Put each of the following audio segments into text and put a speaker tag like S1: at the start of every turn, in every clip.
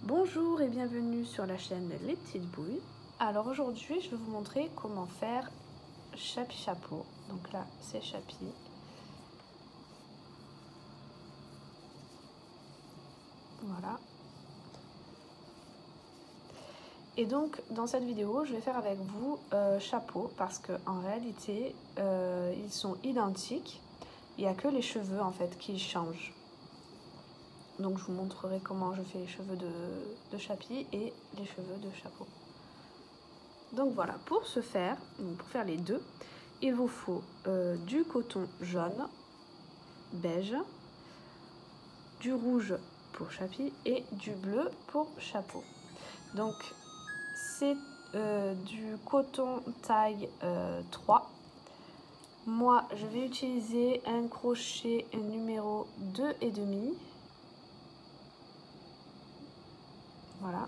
S1: Bonjour et bienvenue sur la chaîne Les Petites Bouilles. Alors aujourd'hui je vais vous montrer comment faire Chapi Chapeau. Donc là c'est Chapi. Voilà. Et donc dans cette vidéo je vais faire avec vous Chapeau parce qu'en réalité ils sont identiques. Il n'y a que les cheveux en fait qui changent. Donc je vous montrerai comment je fais les cheveux de Chapi et les cheveux de Chapeau. Donc voilà, pour ce faire, pour faire les deux, il vous faut du coton jaune, beige, du rouge pour Chapi et du bleu pour Chapeau. Donc c'est du coton taille 3. Moi je vais utiliser un crochet numéro 2,5. Voilà.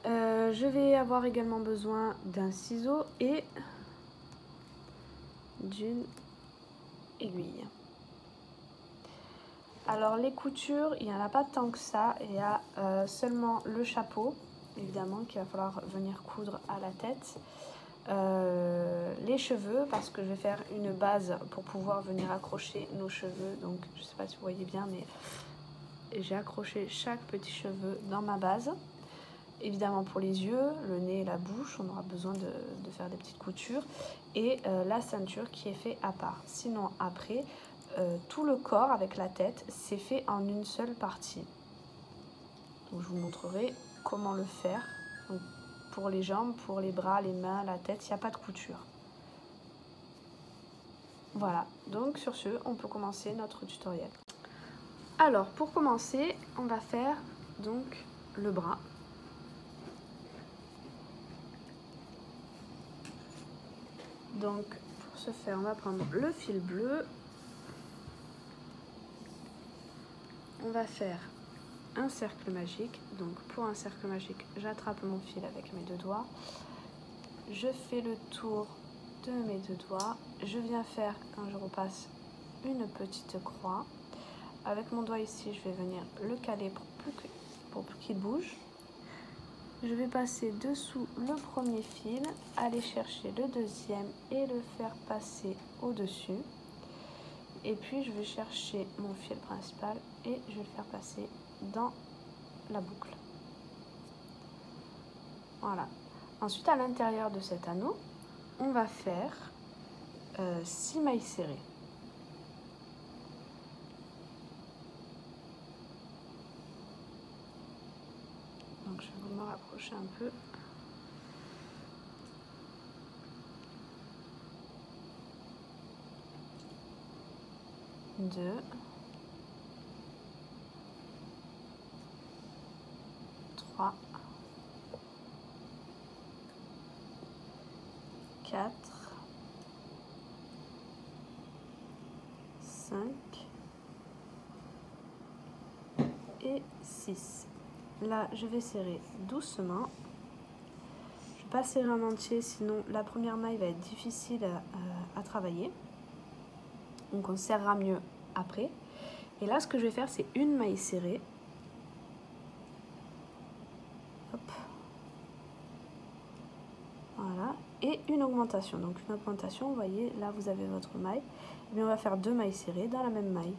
S1: Je vais avoir également besoin d'un ciseau et d'une aiguille. Alors les coutures, il n'y en a pas tant que ça, il y a seulement le chapeau, évidemment, qu'il va falloir venir coudre à la tête. Les cheveux, parce que je vais faire une base pour pouvoir venir accrocher nos cheveux. Donc je ne sais pas si vous voyez bien, mais j'ai accroché chaque petit cheveu dans ma base. Évidemment pour les yeux, le nez et la bouche, on aura besoin de faire des petites coutures. Et la ceinture qui est fait à part. Sinon après, tout le corps avec la tête, c'est fait en une seule partie. Donc je vous montrerai comment le faire. Donc, pour les jambes, pour les bras, les mains, la tête, il n'y a pas de couture. Voilà, donc sur ce, on peut commencer notre tutoriel. Alors pour commencer, on va faire donc le bras. Donc pour ce faire, on va prendre le fil bleu. On va faire un cercle magique. Donc pour un cercle magique, j'attrape mon fil avec mes deux doigts. Je fais le tour de mes deux doigts. Je viens faire, quand je repasse, une petite croix. Avec mon doigt ici, je vais venir le caler pour qu'il bouge. Je vais passer dessous le premier fil, aller chercher le deuxième et le faire passer au-dessus. Et puis je vais chercher mon fil principal et je vais le faire passer dans la boucle. Voilà. Ensuite, à l'intérieur de cet anneau, on va faire 6 mailles serrées. Donc je vais me rapprocher un peu. Deux. 3. 4. 5. Et 6. Là, je vais serrer doucement. Je ne vais pas serrer en entier, sinon la première maille va être difficile à travailler. Donc on serrera mieux après. Et là, ce que je vais faire, c'est une maille serrée. Hop. Voilà. Et une augmentation. Donc une augmentation, vous voyez, là vous avez votre maille. Et bien on va faire 2 mailles serrées dans la même maille.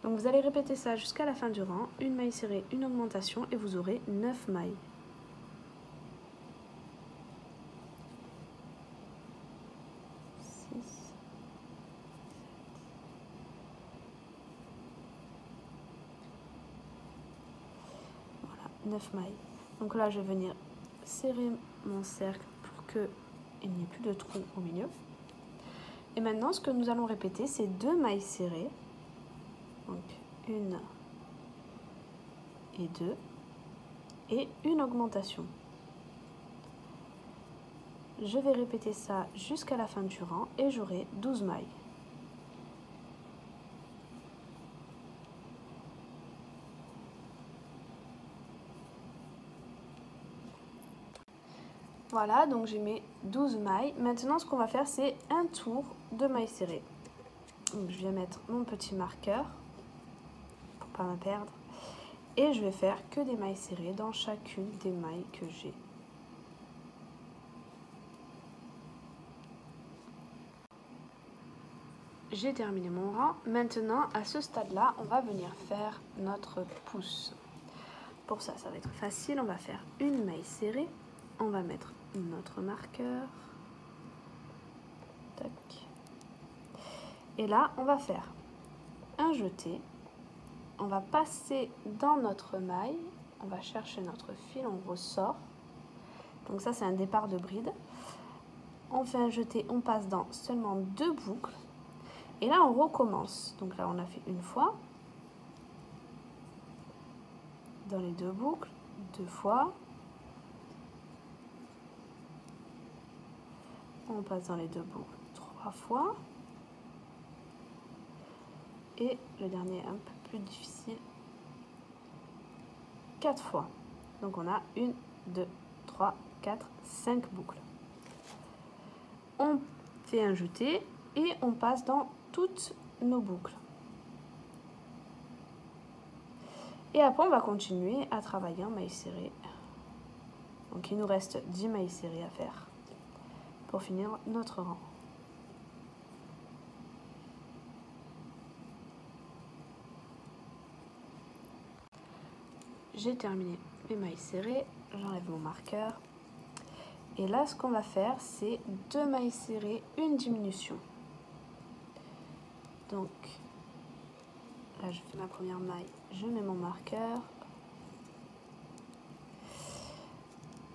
S1: Donc vous allez répéter ça jusqu'à la fin du rang. Une maille serrée, une augmentation et vous aurez 9 mailles. Voilà, 9 mailles. Donc là je vais venir serrer mon cercle pour qu'il n'y ait plus de trou au milieu. Et maintenant ce que nous allons répéter, c'est 2 mailles serrées. Donc une et 2 et une augmentation. Je vais répéter ça jusqu'à la fin du rang et j'aurai 12 mailles. Voilà, donc j'ai mes 12 mailles. Maintenant, ce qu'on va faire, c'est un tour de mailles serrées. Donc je vais mettre mon petit marqueur pour pas me perdre. Et je vais faire que des mailles serrées dans chacune des mailles que j'ai. J'ai terminé mon rang. Maintenant, à ce stade-là, on va venir faire notre pouce. Pour ça, ça va être facile. On va faire une maille serrée. On va mettre notre marqueur. Tac. Et là, on va faire un jeté. On va passer dans notre maille. On va chercher notre fil, on ressort. Donc ça, c'est un départ de bride. On fait un jeté, on passe dans seulement 2 boucles. Et là, on recommence. Donc là, on a fait une fois. Dans les 2 boucles, 2 fois. On passe dans les 2 boucles 3 fois. Et le dernier un peu plus difficile, 4 fois. Donc on a 1, 2, 3, 4, 5 boucles. On fait un jeté et on passe dans toutes nos boucles. Et après on va continuer à travailler en mailles serrées. Donc il nous reste 10 mailles serrées à faire pour finir notre rang. J'ai terminé mes mailles serrées, j'enlève mon marqueur. Et là, ce qu'on va faire, c'est 2 mailles serrées, une diminution. Donc, là, je fais ma première maille, je mets mon marqueur.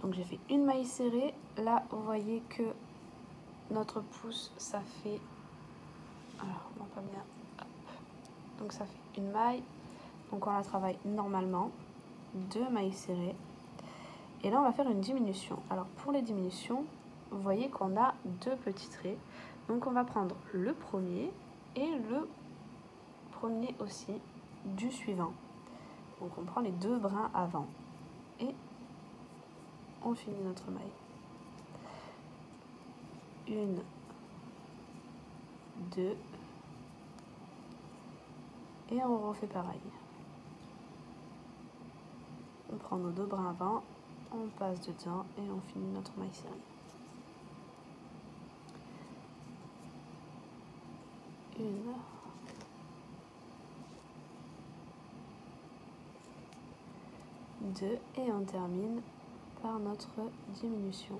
S1: Donc, j'ai fait une maille serrée. Là, vous voyez que notre pouce, ça fait... Alors, on va pas bien... Hop. Donc, ça fait une maille. Donc, on la travaille normalement. 2 mailles serrées. Et là, on va faire une diminution. Alors, pour les diminutions, vous voyez qu'on a 2 petits traits. Donc, on va prendre le premier et le premier aussi du suivant. Donc, on prend les 2 brins avant. Et on finit notre maille. 1, 2. Et on refait pareil. On prend nos 2 brins avant, on passe dedans et on finit notre maille serrée. Une. Deux. Et on termine par notre diminution.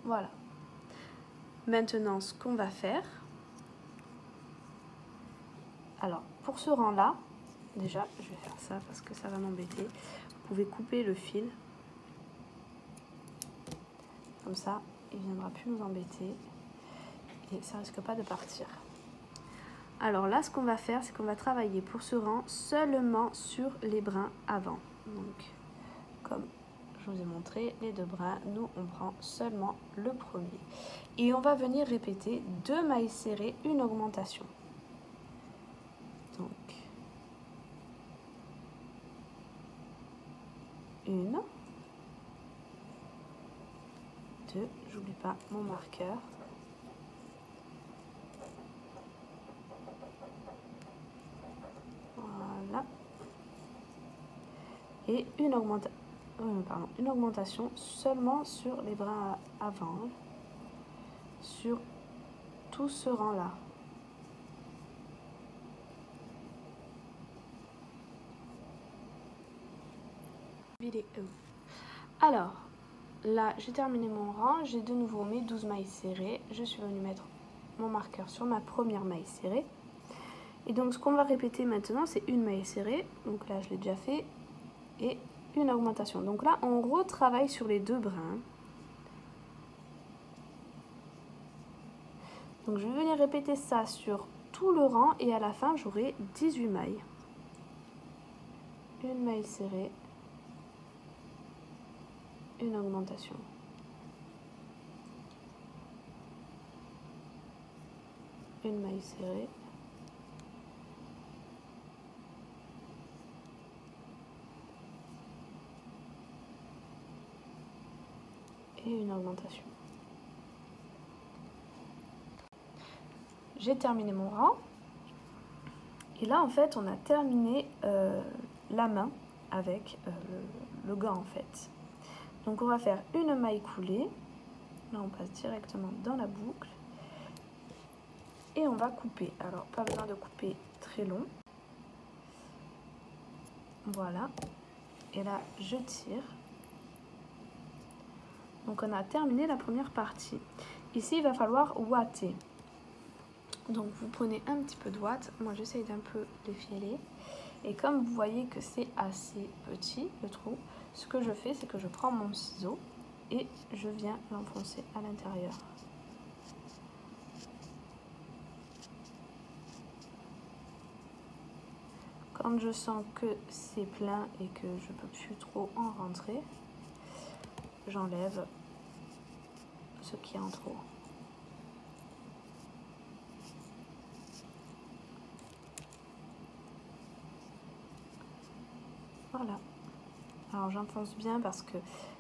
S1: Voilà. Maintenant, ce qu'on va faire... Alors, pour ce rang-là, déjà, je vais faire ça parce que ça va m'embêter. Vous pouvez couper le fil. Comme ça, il ne viendra plus nous embêter. Et ça risque pas de partir. Alors là, ce qu'on va faire, c'est qu'on va travailler pour ce rang seulement sur les brins avant. Donc, comme je vous ai montré, les 2 brins, nous, on prend seulement le premier. Et on va venir répéter 2 mailles serrées, une augmentation. Donc, 1, 2, j'oublie pas mon marqueur. Voilà. Et une augmentation seulement sur les brins avant, sur tout ce rang-là. Alors, là, j'ai terminé mon rang, j'ai de nouveau mes 12 mailles serrées. Je suis venue mettre mon marqueur sur ma première maille serrée. Et donc, ce qu'on va répéter maintenant, c'est une maille serrée. Donc là, je l'ai déjà fait. Et une augmentation. Donc là, on retravaille sur les 2 brins. Donc, je vais venir répéter ça sur tout le rang. Et à la fin, j'aurai 18 mailles. Une maille serrée. Une augmentation. Une maille serrée. Et une augmentation. j'ai terminé mon rang. Et là, en fait, on a terminé la main avec le gant, en fait. Donc, on va faire une maille coulée. Là, on passe directement dans la boucle. Et on va couper. Alors, pas besoin de couper très long. Voilà. Et là, je tire. Donc, on a terminé la première partie. Ici, il va falloir ouater. Donc, vous prenez un petit peu de ouate. Moi, j'essaye d'un peu défiler. Et comme vous voyez que c'est assez petit, le trou, ce que je fais, c'est que je prends mon ciseau et je viens l'enfoncer à l'intérieur. Quand je sens que c'est plein et que je ne peux plus trop en rentrer, j'enlève ce qui est en trop. Voilà. Alors j'enfonce bien parce que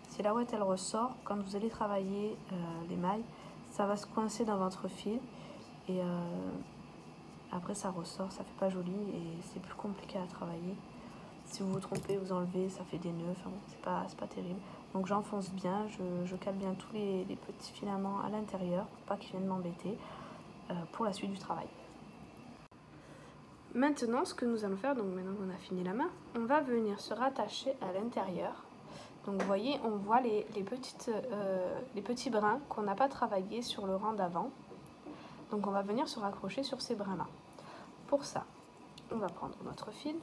S1: si la ouate elle ressort, quand vous allez travailler les mailles, ça va se coincer dans votre fil et après ça ressort, ça fait pas joli et c'est plus compliqué à travailler. Si vous vous trompez, vous enlevez, ça fait des nœuds, enfin bon, c'est pas terrible. Donc j'enfonce bien, je cale bien tous les petits filaments à l'intérieur pour pas qu'ils viennent m'embêter pour la suite du travail. Maintenant, ce que nous allons faire, donc maintenant qu'on a fini la main, on va venir se rattacher à l'intérieur. Donc vous voyez, on voit les petits brins qu'on n'a pas travaillé sur le rang d'avant. Donc on va venir se raccrocher sur ces brins-là. Pour ça, on va prendre notre fil,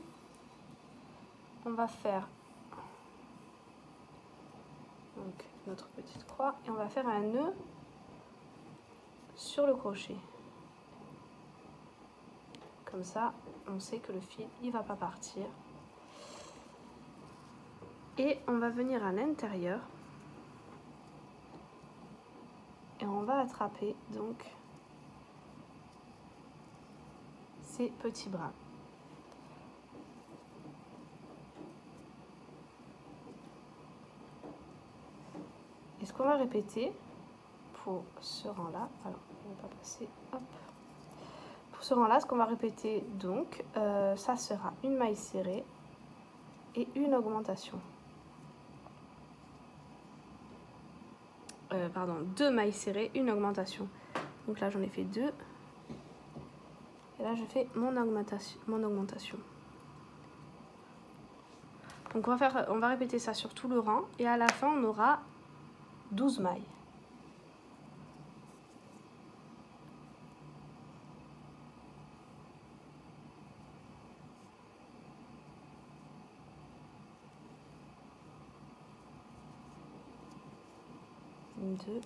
S1: on va faire donc notre petite croix et on va faire un nœud sur le crochet. Comme ça, on sait que le fil, il va pas partir. Et on va venir à l'intérieur et on va attraper donc ces petits brins. Et ce qu'on va répéter pour ce rang-là, alors on va pas passer, hop. Pour ce rang-là, ce qu'on va répéter donc, ça sera une maille serrée et une augmentation. Pardon, 2 mailles serrées, une augmentation. Donc là j'en ai fait 2. Et là je fais mon augmentation. Donc on va répéter ça sur tout le rang et à la fin on aura 12 mailles. Une, 2.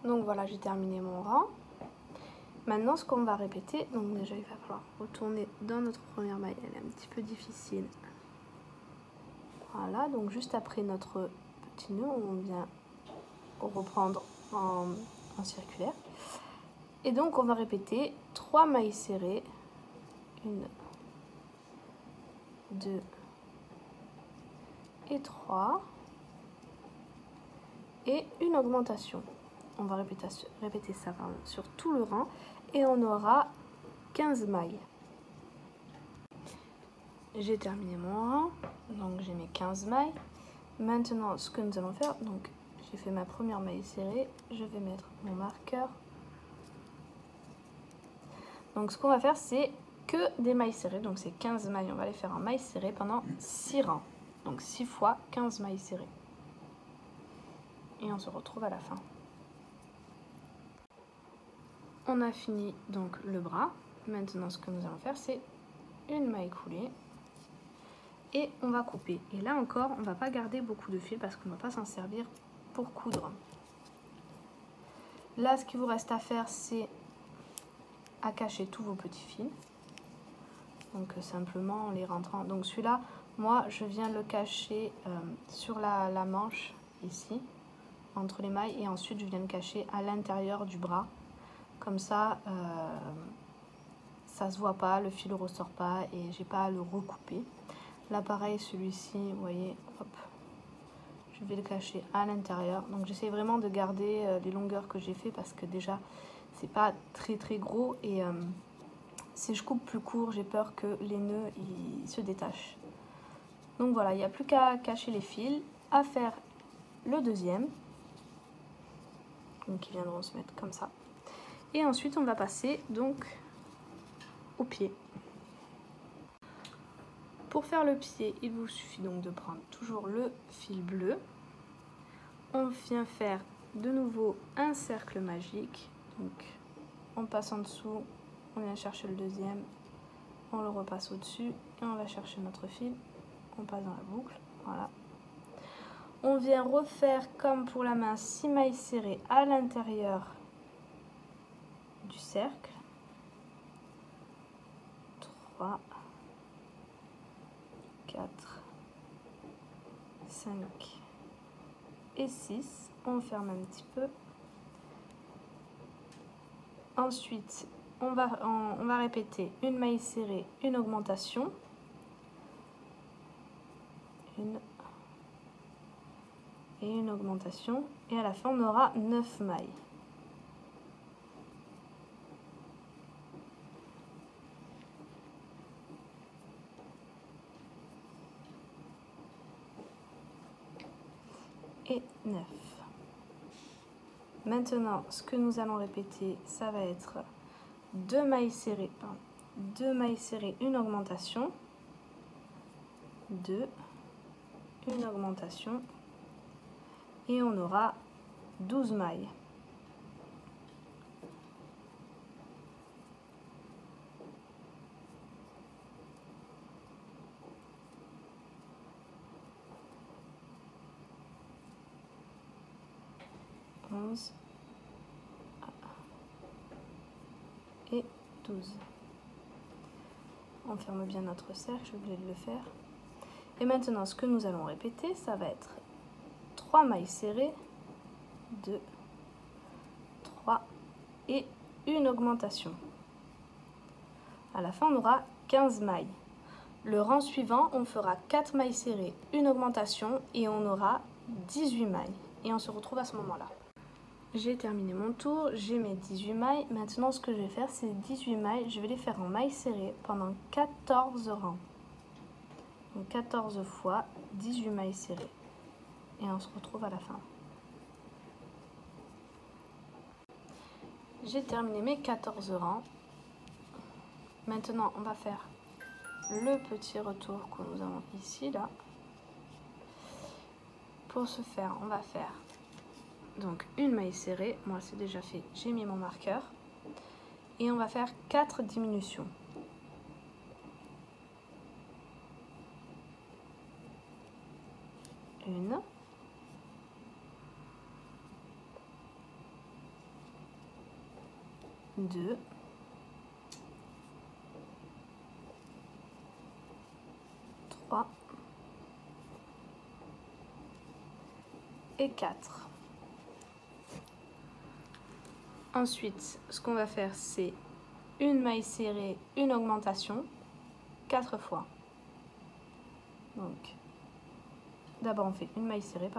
S1: Donc voilà, j'ai terminé mon rang. Maintenant, ce qu'on va répéter, donc déjà il va falloir retourner dans notre première maille, elle est un petit peu difficile. Voilà, donc juste après notre petit nœud, on vient reprendre en circulaire. Et donc on va répéter 3 mailles serrées, 1, 2 et 3, et une augmentation. On va répéter ça sur tout le rang et on aura 15 mailles. J'ai terminé mon rang, donc j'ai mes 15 mailles. Maintenant, ce que nous allons faire, donc j'ai fait ma première maille serrée, je vais mettre mon marqueur. Donc ce qu'on va faire, c'est que des mailles serrées, donc c'est 15 mailles, on va les faire en mailles serrées pendant 6 rangs. Donc 6 fois 15 mailles serrées. Et on se retrouve à la fin. On a fini donc le bras. Maintenant, ce que nous allons faire, c'est une maille coulée. Et on va couper. Et là encore, on ne va pas garder beaucoup de fil parce qu'on ne va pas s'en servir pour coudre. Là, ce qu'il vous reste à faire, c'est à cacher tous vos petits fils. Donc simplement en les rentrant. Donc celui-là, moi, je viens le cacher sur la manche, ici, entre les mailles. Et ensuite, je viens le cacher à l'intérieur du bras. Comme ça, ça se voit pas, le fil ressort pas et j'ai pas à le recouper. Là pareil, celui-ci, vous voyez, hop, je vais le cacher à l'intérieur. Donc j'essaie vraiment de garder les longueurs que j'ai fait parce que déjà c'est pas très gros et si je coupe plus court, j'ai peur que les nœuds ils se détachent. Donc voilà, il n'y a plus qu'à cacher les fils, à faire le deuxième. Donc ils viendront se mettre comme ça. Et ensuite on va passer donc au pied. Pour faire le pied, il vous suffit donc de prendre toujours le fil bleu. On vient faire de nouveau un cercle magique. Donc on passe en dessous, on vient chercher le deuxième, on le repasse au-dessus et on va chercher notre fil. On passe dans la boucle, voilà. On vient refaire comme pour la main 6 mailles serrées à l'intérieur du cercle. 3, 4, 5 et 6. On ferme un petit peu. Ensuite, on va répéter une maille serrée, une augmentation. Une et une augmentation. Et à la fin, on aura 9 mailles. Et 9. Maintenant, ce que nous allons répéter, ça va être 2 mailles serrées, 2 mailles serrées, une augmentation, 2, une augmentation, et on aura 12 mailles. Et 12. On ferme bien notre cercle, j'ai oublié de le faire. Et maintenant, ce que nous allons répéter, ça va être 3 mailles serrées, 2, 3 et une augmentation. À la fin, on aura 15 mailles. Le rang suivant, on fera 4 mailles serrées, une augmentation et on aura 18 mailles. Et on se retrouve à ce moment-là. J'ai terminé mon tour, j'ai mes 18 mailles. Maintenant, ce que je vais faire, c'est 18 mailles. Je vais les faire en mailles serrées pendant 14 rangs. Donc 14 fois 18 mailles serrées. Et on se retrouve à la fin. J'ai terminé mes 14 rangs. Maintenant, on va faire le petit retour que nous avons ici, là. Pour ce faire, on va faire donc une maille serrée. Moi, c'est déjà fait, j'ai mis mon marqueur. Et on va faire 4 diminutions. Une. Deux. Trois. Et 4. Ensuite, ce qu'on va faire, c'est une maille serrée, une augmentation, 4 fois. Donc, d'abord on fait une maille serrée,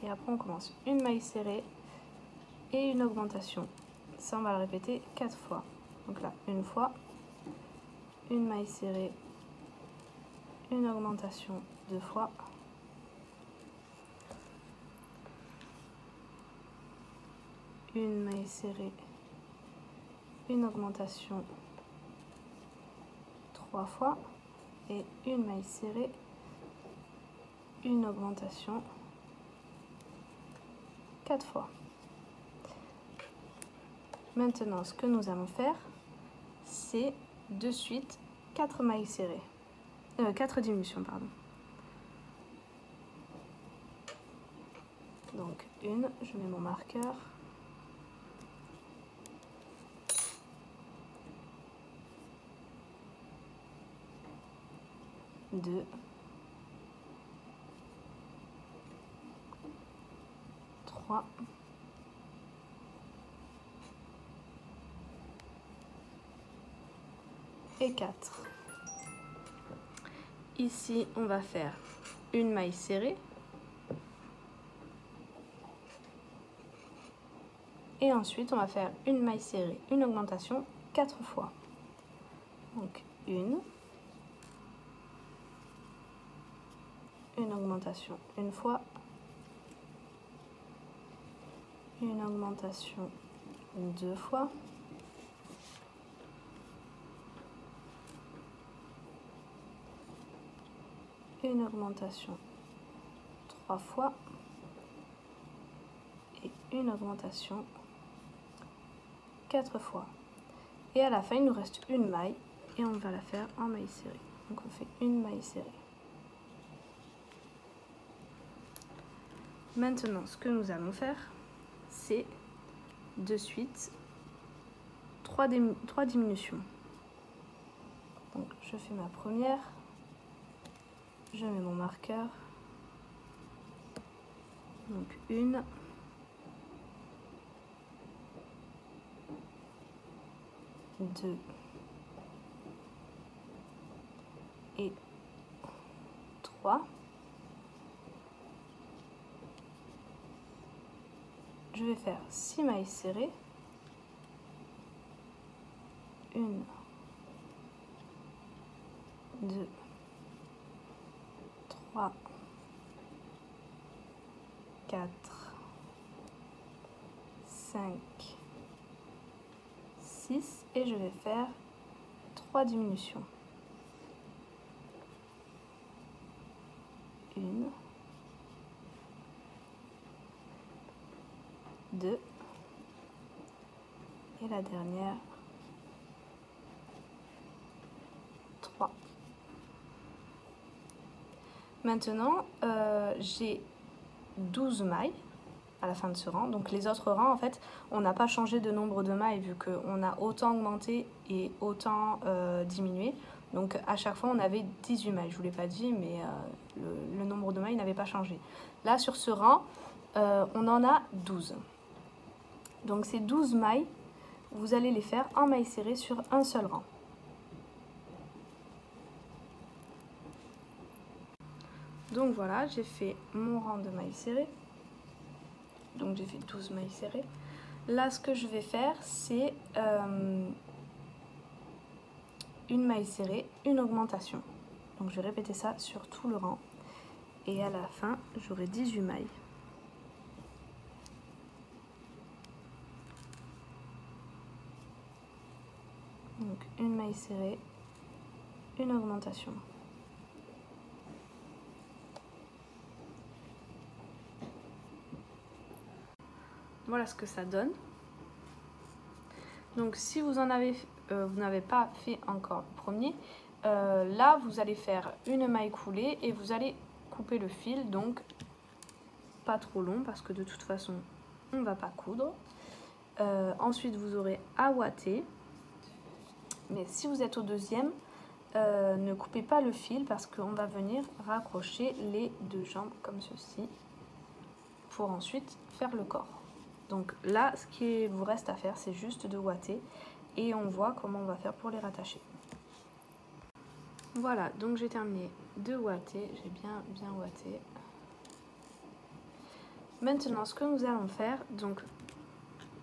S1: et après on commence une maille serrée et une augmentation. Ça, on va le répéter 4 fois. Donc là, une fois, une maille serrée, une augmentation 2 fois. Une maille serrée, une augmentation 3 fois et une maille serrée, une augmentation 4 fois. Maintenant, ce que nous allons faire, c'est de suite 4 mailles serrées, 4 diminutions, pardon. Donc une, je mets mon marqueur. 2, 3, 4, et 4. Ici, on va faire une maille serrée. Et ensuite, on va faire une maille serrée, une augmentation 4 fois. Donc, une augmentation une fois, une augmentation 2 fois, une augmentation 3 fois et une augmentation 4 fois. Et à la fin, il nous reste une maille et on va la faire en maille serrée. Donc on fait une maille serrée. Maintenant, ce que nous allons faire, c'est de suite 3 diminutions. Donc je fais ma première, je mets mon marqueur, donc une, deux et 3. Je vais faire 6 mailles serrées, 1, 2, 3, 4, 5, 6 et je vais faire 3 diminutions. 1, 2 et la dernière 3. Maintenant, j'ai 12 mailles à la fin de ce rang. Donc les autres rangs, en fait, on n'a pas changé de nombre de mailles vu qu'on a autant augmenté et autant diminué. Donc à chaque fois, on avait 18 mailles. Je ne vous l'ai pas dit, mais le nombre de mailles n'avait pas changé. Là, sur ce rang, on en a 12. Donc ces 12 mailles, vous allez les faire en maille serrée sur un seul rang. Donc voilà, j'ai fait mon rang de mailles serrées. Donc j'ai fait 12 mailles serrées. Là, ce que je vais faire, c'est une maille serrée, une augmentation. Donc je vais répéter ça sur tout le rang. Et à la fin, j'aurai 18 mailles. Donc une maille serrée, une augmentation. Voilà ce que ça donne. Donc si vous n'avez pas fait encore le premier, là vous allez faire une maille coulée et vous allez couper le fil, donc pas trop long parce que de toute façon on ne va pas coudre. Ensuite vous aurez à ouater, mais si vous êtes au deuxième, ne coupez pas le fil parce qu'on va venir raccrocher les deux jambes comme ceci pour ensuite faire le corps. Donc là, ce qui vous reste à faire, c'est juste de ouater et on voit comment on va faire pour les rattacher. Voilà, donc j'ai terminé de ouater, j'ai bien ouaté. Maintenant, ce que nous allons faire, donc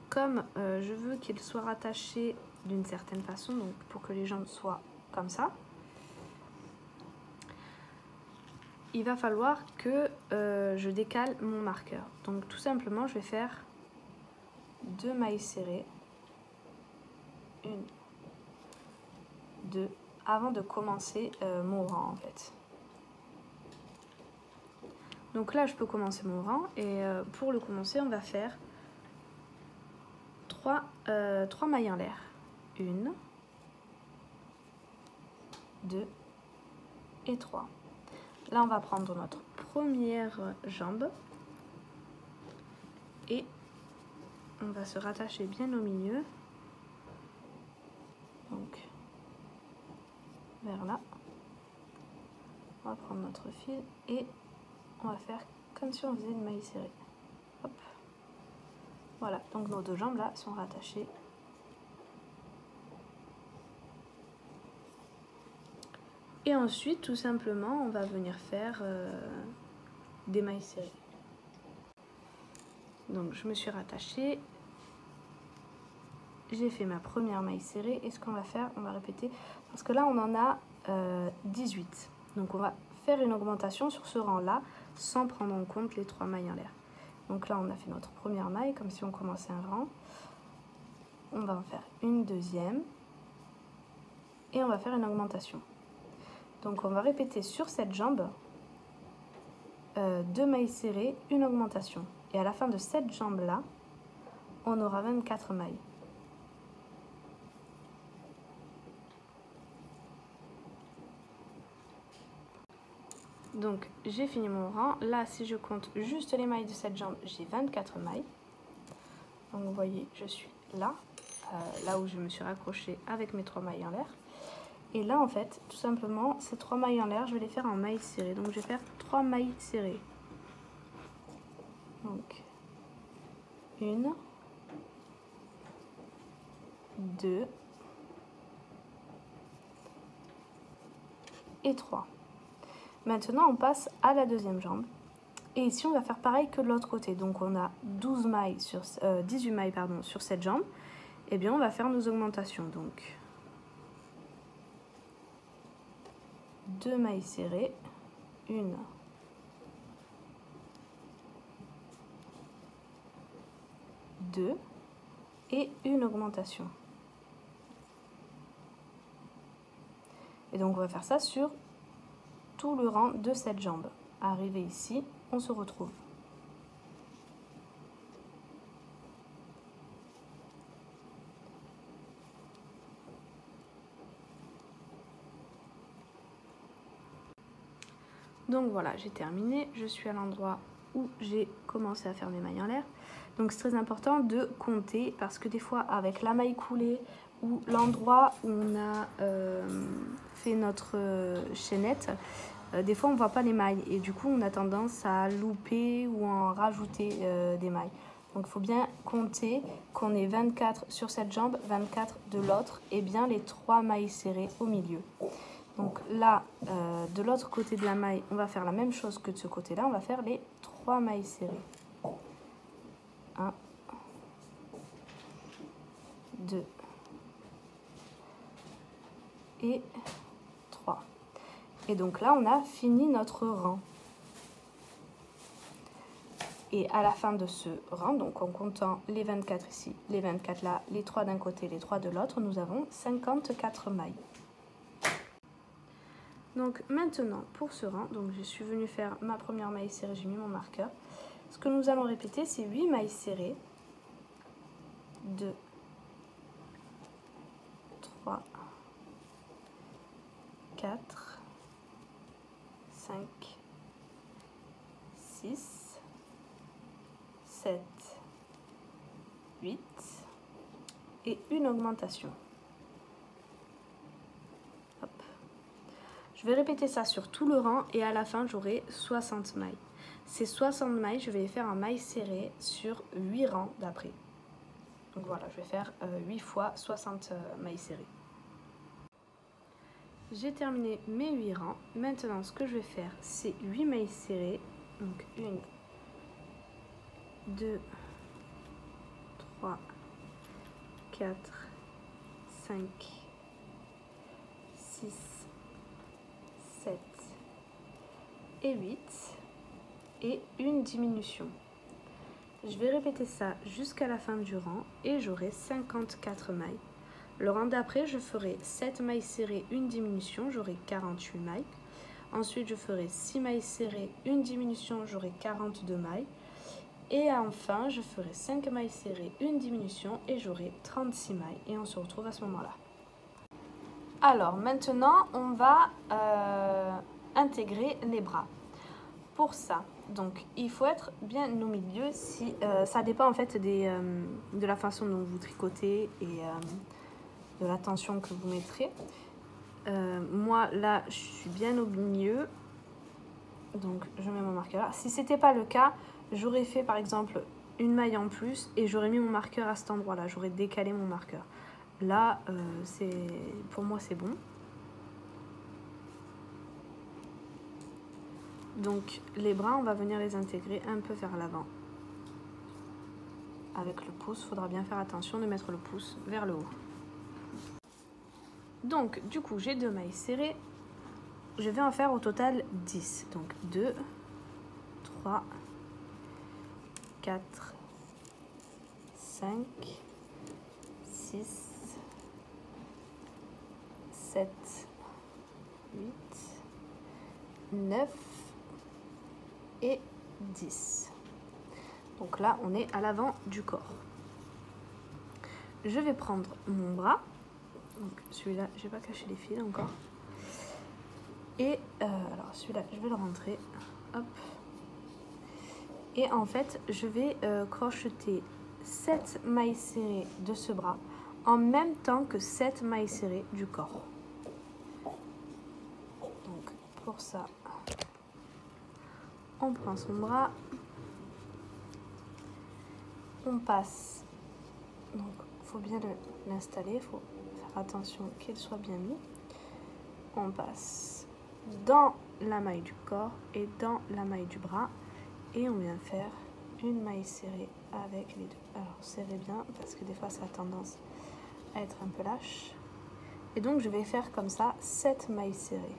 S1: comme je veux qu'il soit rattaché d'une certaine façon, donc pour que les jambes soient comme ça, il va falloir que je décale mon marqueur. Donc tout simplement, je vais faire 2 mailles serrées, 1, 2, avant de commencer mon rang en fait. Donc là, je peux commencer mon rang et pour le commencer, on va faire 3 mailles en l'air. 1, 2 et 3. Là, on va prendre notre première jambe et on va se rattacher bien au milieu. Donc, vers là. On va prendre notre fil et on va faire comme si on faisait une maille serrée. Hop. Voilà, donc nos deux jambes là sont rattachées. Et ensuite, tout simplement, on va venir faire des mailles serrées. Donc, je me suis rattachée. J'ai fait ma première maille serrée. Et ce qu'on va faire, on va répéter. Parce que là, on en a 18. Donc, on va faire une augmentation sur ce rang-là, sans prendre en compte les 3 mailles en l'air. Donc là, on a fait notre première maille, comme si on commençait un rang. On va en faire une deuxième. Et on va faire une augmentation. Donc on va répéter sur cette jambe 2 mailles serrées, une augmentation. Et à la fin de cette jambe-là, on aura 24 mailles. Donc j'ai fini mon rang. Là, si je compte juste les mailles de cette jambe, j'ai 24 mailles. Donc vous voyez, je suis là, là où je me suis raccrochée avec mes 3 mailles en l'air. Et là, en fait, tout simplement, ces 3 mailles en l'air, je vais les faire en mailles serrées. Donc, je vais faire 3 mailles serrées. Donc, 1, 2 et 3. Maintenant, on passe à la deuxième jambe. Et ici, on va faire pareil que de l'autre côté. Donc, on a 18 mailles sur cette jambe. Et bien, on va faire nos augmentations. Donc, 2 mailles serrées, 1, 2 et une augmentation. Et donc on va faire ça sur tout le rang de cette jambe. Arrivé ici, on se retrouve. Donc voilà, j'ai terminé. Je suis à l'endroit où j'ai commencé à faire mes mailles en l'air. Donc c'est très important de compter parce que des fois avec la maille coulée ou l'endroit où on a fait notre chaînette, des fois on ne voit pas les mailles et du coup on a tendance à louper ou en rajouter des mailles. Donc il faut bien compter qu'on ait 24 sur cette jambe, 24 de l'autre et bien les 3 mailles serrées au milieu. Donc là, de l'autre côté de la maille, on va faire la même chose que de ce côté-là. On va faire les 3 mailles serrées. 1, 2 et 3. Et donc là, on a fini notre rang. Et à la fin de ce rang, donc en comptant les 24 ici, les 24 là, les 3 d'un côté, les 3 de l'autre, nous avons 54 mailles. Donc maintenant, pour ce rang, donc je suis venue faire ma première maille serrée, j'ai mis mon marqueur. Ce que nous allons répéter, c'est 8 mailles serrées. 2, 3, 4, 5, 6, 7, 8 et une augmentation. Hop. Je vais répéter ça sur tout le rang et à la fin j'aurai 60 mailles. Ces 60 mailles, je vais les faire en mailles serrées sur 8 rangs d'après. Donc voilà, je vais faire 8 fois 60 mailles serrées. J'ai terminé mes 8 rangs. Maintenant, ce que je vais faire, c'est 8 mailles serrées. Donc 1, 2, 3, 4, 5, 6, 7 et 8. Et une diminution. Je vais répéter ça jusqu'à la fin du rang et j'aurai 54 mailles. Le rang d'après, je ferai 7 mailles serrées, une diminution, j'aurai 48 mailles. Ensuite, je ferai 6 mailles serrées, une diminution, j'aurai 42 mailles. Et enfin, je ferai 5 mailles serrées, une diminution et j'aurai 36 mailles. Et on se retrouve à ce moment-là. Alors, maintenant, on va intégrer les bras. Pour ça, donc il faut être bien au milieu. Si ça dépend en fait de la façon dont vous tricotez et de la tension que vous mettrez. Moi là, je suis bien au milieu, donc je mets mon marqueur là. Si c'était pas le cas, j'aurais fait par exemple une maille en plus et j'aurais mis mon marqueur à cet endroit-là. J'aurais décalé mon marqueur. Là, pour moi c'est bon. Donc les bras, on va venir les intégrer un peu vers l'avant. Avec le pouce, il faudra bien faire attention de mettre le pouce vers le haut. Donc du coup, j'ai 2 mailles serrées. Je vais en faire au total 10. Donc 2, 3, 4, 5, 6, 7, 8, 9 et 10. Donc là, on est à l'avant du corps. Je vais prendre mon bras. Donc celui-là, je n'ai pas caché les fils encore. Et alors celui-là, je vais le rentrer. Hop. Et en fait, je vais crocheter 7 mailles serrées de ce bras en même temps que 7 mailles serrées du corps. Donc pour ça, on prend son bras, on passe. Donc il faut bien l'installer, il faut faire attention qu'il soit bien mis. On passe dans la maille du corps et dans la maille du bras et on vient faire une maille serrée avec les deux. Alors serrez bien parce que des fois ça a tendance à être un peu lâche. Et donc je vais faire comme ça 7 mailles serrées.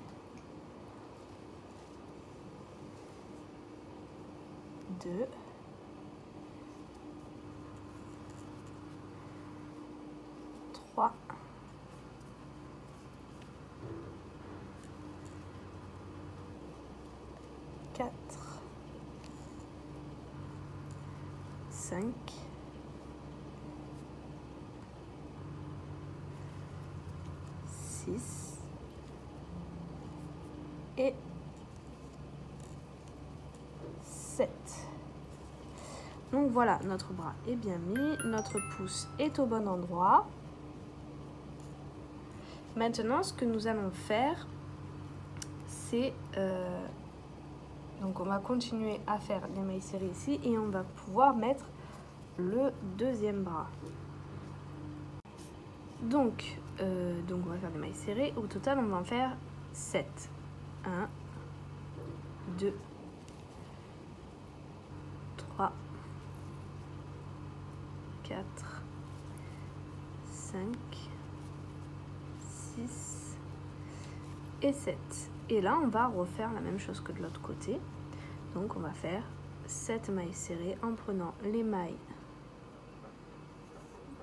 S1: 2, 3, 4, 5, 6 et 7. Donc voilà, notre bras est bien mis, notre pouce est au bon endroit. Maintenant, ce que nous allons faire, c'est... donc on va continuer à faire les mailles serrées ici et on va pouvoir mettre le deuxième bras. Donc on va faire des mailles serrées. Au total, on va en faire 7. 1, 2, 3, 4, 5, 6 et 7. Et là, on va refaire la même chose que de l'autre côté. Donc, on va faire 7 mailles serrées en prenant les mailles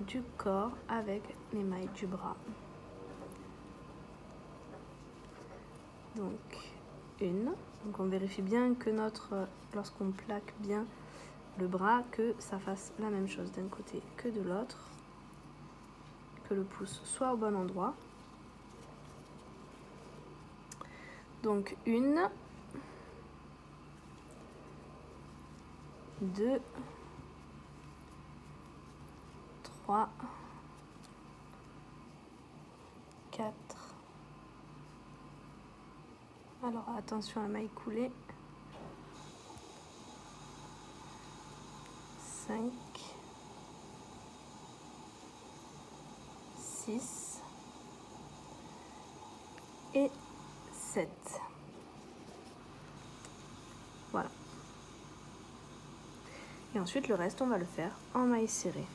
S1: du corps avec les mailles du bras. Donc, une. Donc, on vérifie bien que lorsqu'on plaque bien le bras, que ça fasse la même chose d'un côté que de l'autre. Que le pouce soit au bon endroit. Donc, 1, 2, 3, 4. Alors, attention à la maille coulée. 5, 6 et 7. Voilà. Et ensuite, le reste, on va le faire en mailles serrées.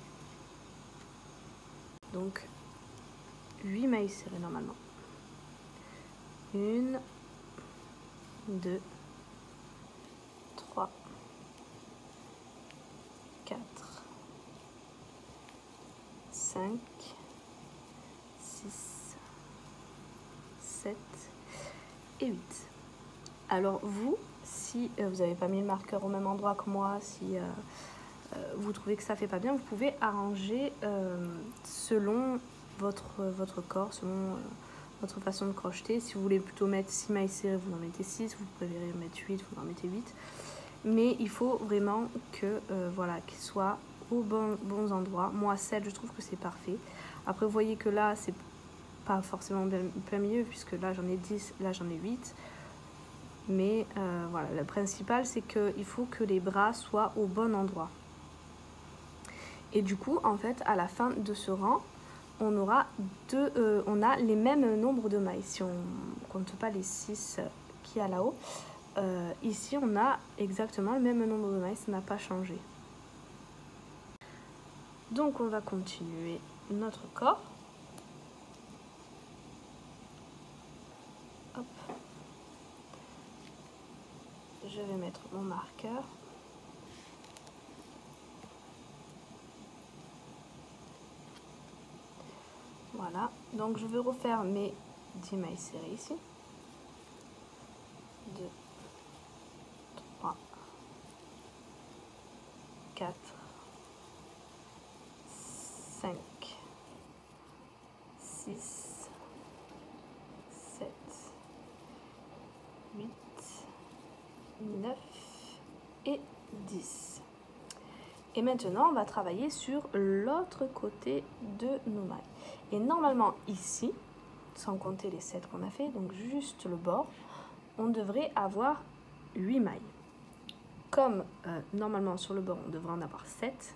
S1: Donc, 8 mailles serrées normalement. 1, 2, 3, 4, 5, 6, 7 et 8. Alors vous, si vous n'avez pas mis le marqueur au même endroit que moi, si vous trouvez que ça fait pas bien, vous pouvez arranger selon votre corps, selon votre façon de crocheter. Si vous voulez plutôt mettre 6 mailles serrées, vous en mettez 6, vous préférez mettre 8, vous en mettez 8. Mais il faut vraiment que voilà, qu'il soit aux bons endroits. Moi 7, je trouve que c'est parfait. Après vous voyez que là c'est pas forcément plein milieu, puisque là j'en ai 10, là j'en ai 8. Mais voilà, le principal c'est qu'il faut que les bras soient au bon endroit. Et du coup, en fait, à la fin de ce rang, on aura on a les mêmes nombres de mailles. Si on ne compte pas les 6 qu'il y a là-haut, ici on a exactement le même nombre de mailles, ça n'a pas changé. Donc on va continuer notre corps. Hop. Je vais mettre mon marqueur. Voilà, donc je vais refaire mes 10 mailles serrées ici. 2, 3, 4, 5, 6, 7, 8, 9 et 10. Et maintenant, on va travailler sur l'autre côté de nos mailles. Et normalement ici, sans compter les 7 qu'on a fait, donc juste le bord, on devrait avoir 8 mailles. Comme normalement sur le bord, on devrait en avoir 7,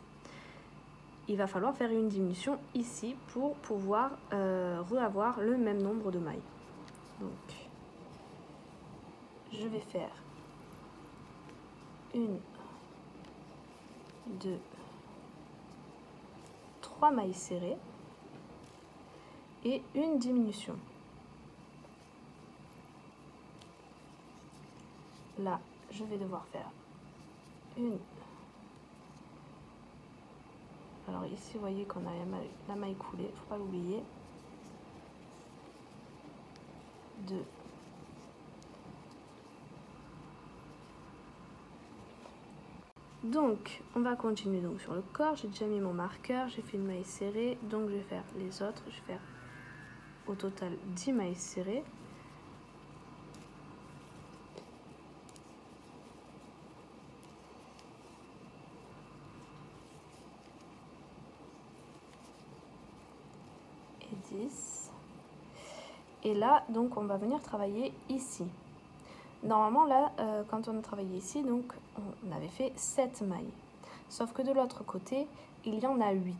S1: il va falloir faire une diminution ici pour pouvoir re-avoir le même nombre de mailles. Donc, je vais faire 1, 2, 3 mailles serrées et une diminution. Là, je vais devoir faire une. Alors ici, vous voyez qu'on a la maille coulée, il ne faut pas l'oublier. 2. Donc, on va continuer donc sur le corps. J'ai déjà mis mon marqueur, j'ai fait une maille serrée. Donc, je vais faire les autres. Je vais faire au total 10 mailles serrées. Et 10. Et là, donc, on va venir travailler ici. Normalement, là, quand on a travaillé ici, donc, on avait fait 7 mailles. Sauf que de l'autre côté, il y en a 8.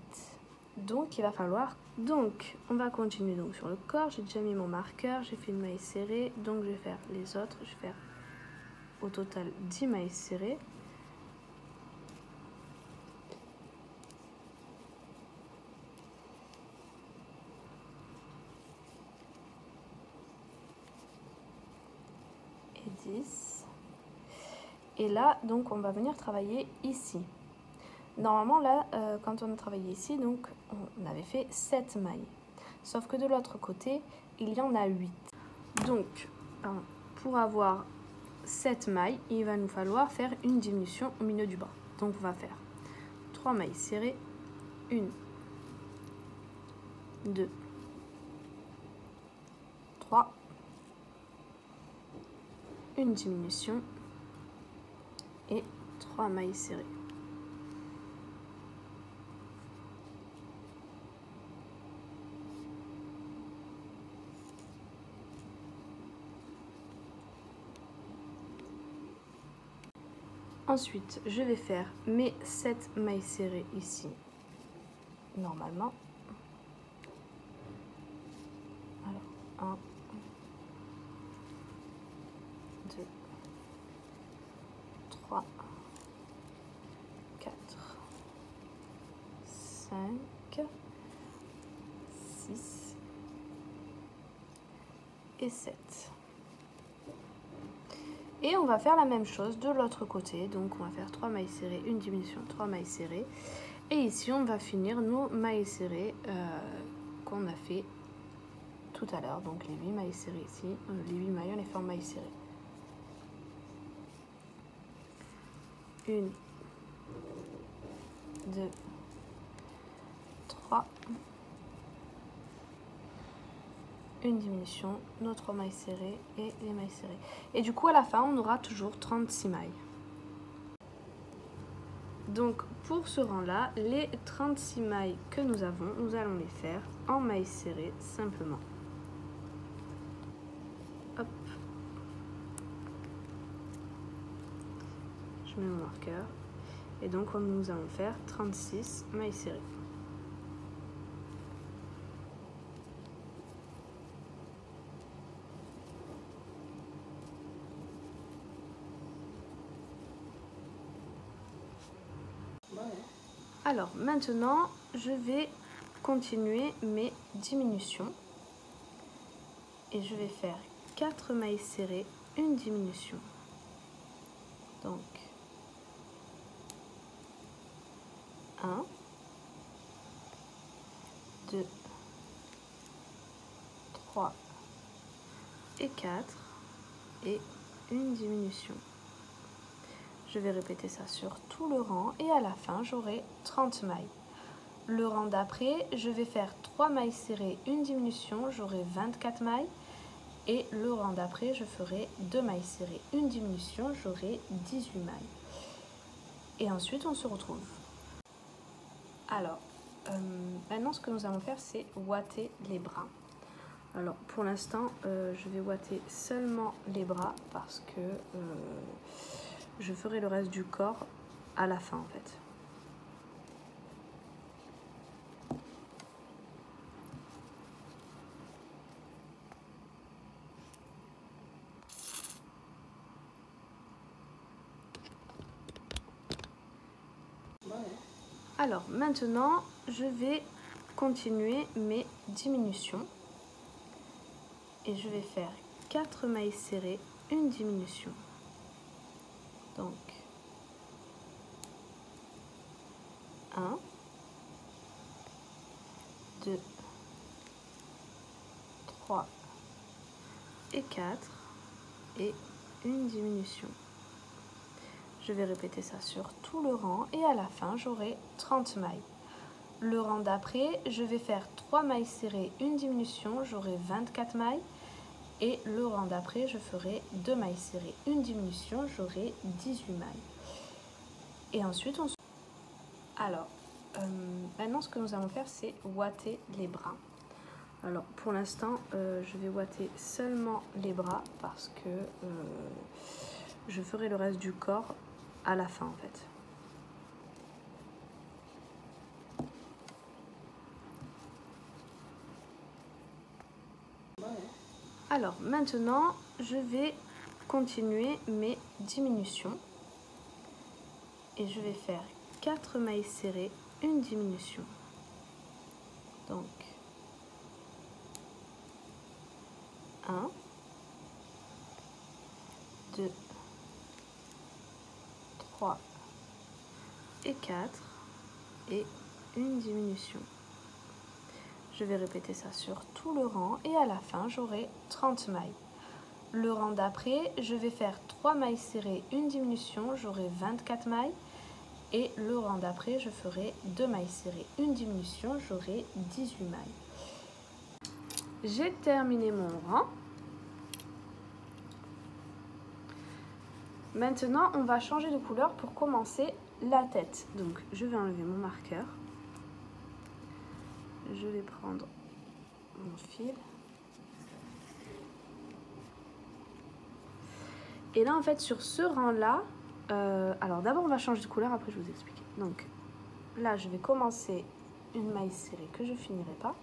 S1: Donc, il va falloir... Donc, on va continuer donc sur le corps. J'ai déjà mis mon marqueur, j'ai fait une maille serrée. Donc, je vais faire les autres. Je vais faire au total 10 mailles serrées. Et 10. Et là, donc, on va venir travailler ici. Normalement, là, quand on a travaillé ici, donc, on avait fait 7 mailles. Sauf que de l'autre côté, il y en a 8. Donc, pour avoir 7 mailles, il va nous falloir faire une diminution au milieu du bras. Donc, on va faire 3 mailles serrées. 1, 2, 3. Une diminution. Et 3 mailles serrées. Ensuite, je vais faire mes 7 mailles serrées ici, normalement. Alors, 1, 2, 3, 4, 5, 6 et 7. Et on va faire la même chose de l'autre côté. Donc on va faire 3 mailles serrées, une diminution, 3 mailles serrées. Et ici on va finir nos mailles serrées qu'on a fait tout à l'heure. Donc les 8 mailles serrées ici, les 8 mailles on les fait en mailles serrées. 1, 2, 3. Une diminution, nos 3 mailles serrées et les mailles serrées. Et du coup, à la fin, on aura toujours 36 mailles. Donc, pour ce rang-là, les 36 mailles que nous avons, nous allons les faire en mailles serrées simplement. Hop. Je mets mon marqueur. Et donc, nous allons faire 36 mailles serrées. Alors maintenant, je vais continuer mes diminutions. Et je vais faire 4 mailles serrées, une diminution. Donc 1, 2, 3 et 4 et une diminution. Je vais répéter ça sur tout le rang et à la fin j'aurai 30 mailles. Le rang d'après, je vais faire 3 mailles serrées, une diminution, j'aurai 24 mailles. Et le rang d'après, je ferai 2 mailles serrées, une diminution, j'aurai 18 mailles. Et ensuite, on se retrouve. Alors, maintenant, ce que nous allons faire, c'est ouater les bras. Alors, pour l'instant, je vais ouater seulement les bras parce que je ferai le reste du corps à la fin, en fait. Alors maintenant, je vais continuer mes diminutions et je vais faire 4 mailles serrées, une diminution. Donc 1, 2, 3 et 4 et une diminution. Je vais répéter ça sur tout le rang et à la fin j'aurai 30 mailles. Le rang d'après, je vais faire 3 mailles serrées, une diminution, j'aurai 24 mailles. Et le rang d'après, je ferai 2 mailles serrées, une diminution, j'aurai 18 mailles. Et ensuite, on se... Alors, maintenant ce que nous allons faire, c'est ouater les bras. Alors pour l'instant, je vais ouater seulement les bras parce que je ferai le reste du corps à la fin en fait. Alors maintenant, je vais continuer mes diminutions et je vais faire 4 mailles serrées, une diminution. Donc 1, 2, 3 et 4 et une diminution. Je vais répéter ça sur tout le rang et à la fin j'aurai 30 mailles. Le rang d'après, je vais faire 3 mailles serrées, une diminution, j'aurai 24 mailles. Et le rang d'après, je ferai 2 mailles serrées, une diminution, j'aurai 18 mailles. J'ai terminé mon rang. Maintenant, on va changer de couleur pour commencer la tête. Donc, je vais enlever mon marqueur. Je vais prendre mon fil. Et là, en fait, sur ce rang-là, alors d'abord, on va changer de couleur, après je vais vous expliquer. Donc, là, je vais commencer une maille serrée que je finirai pas.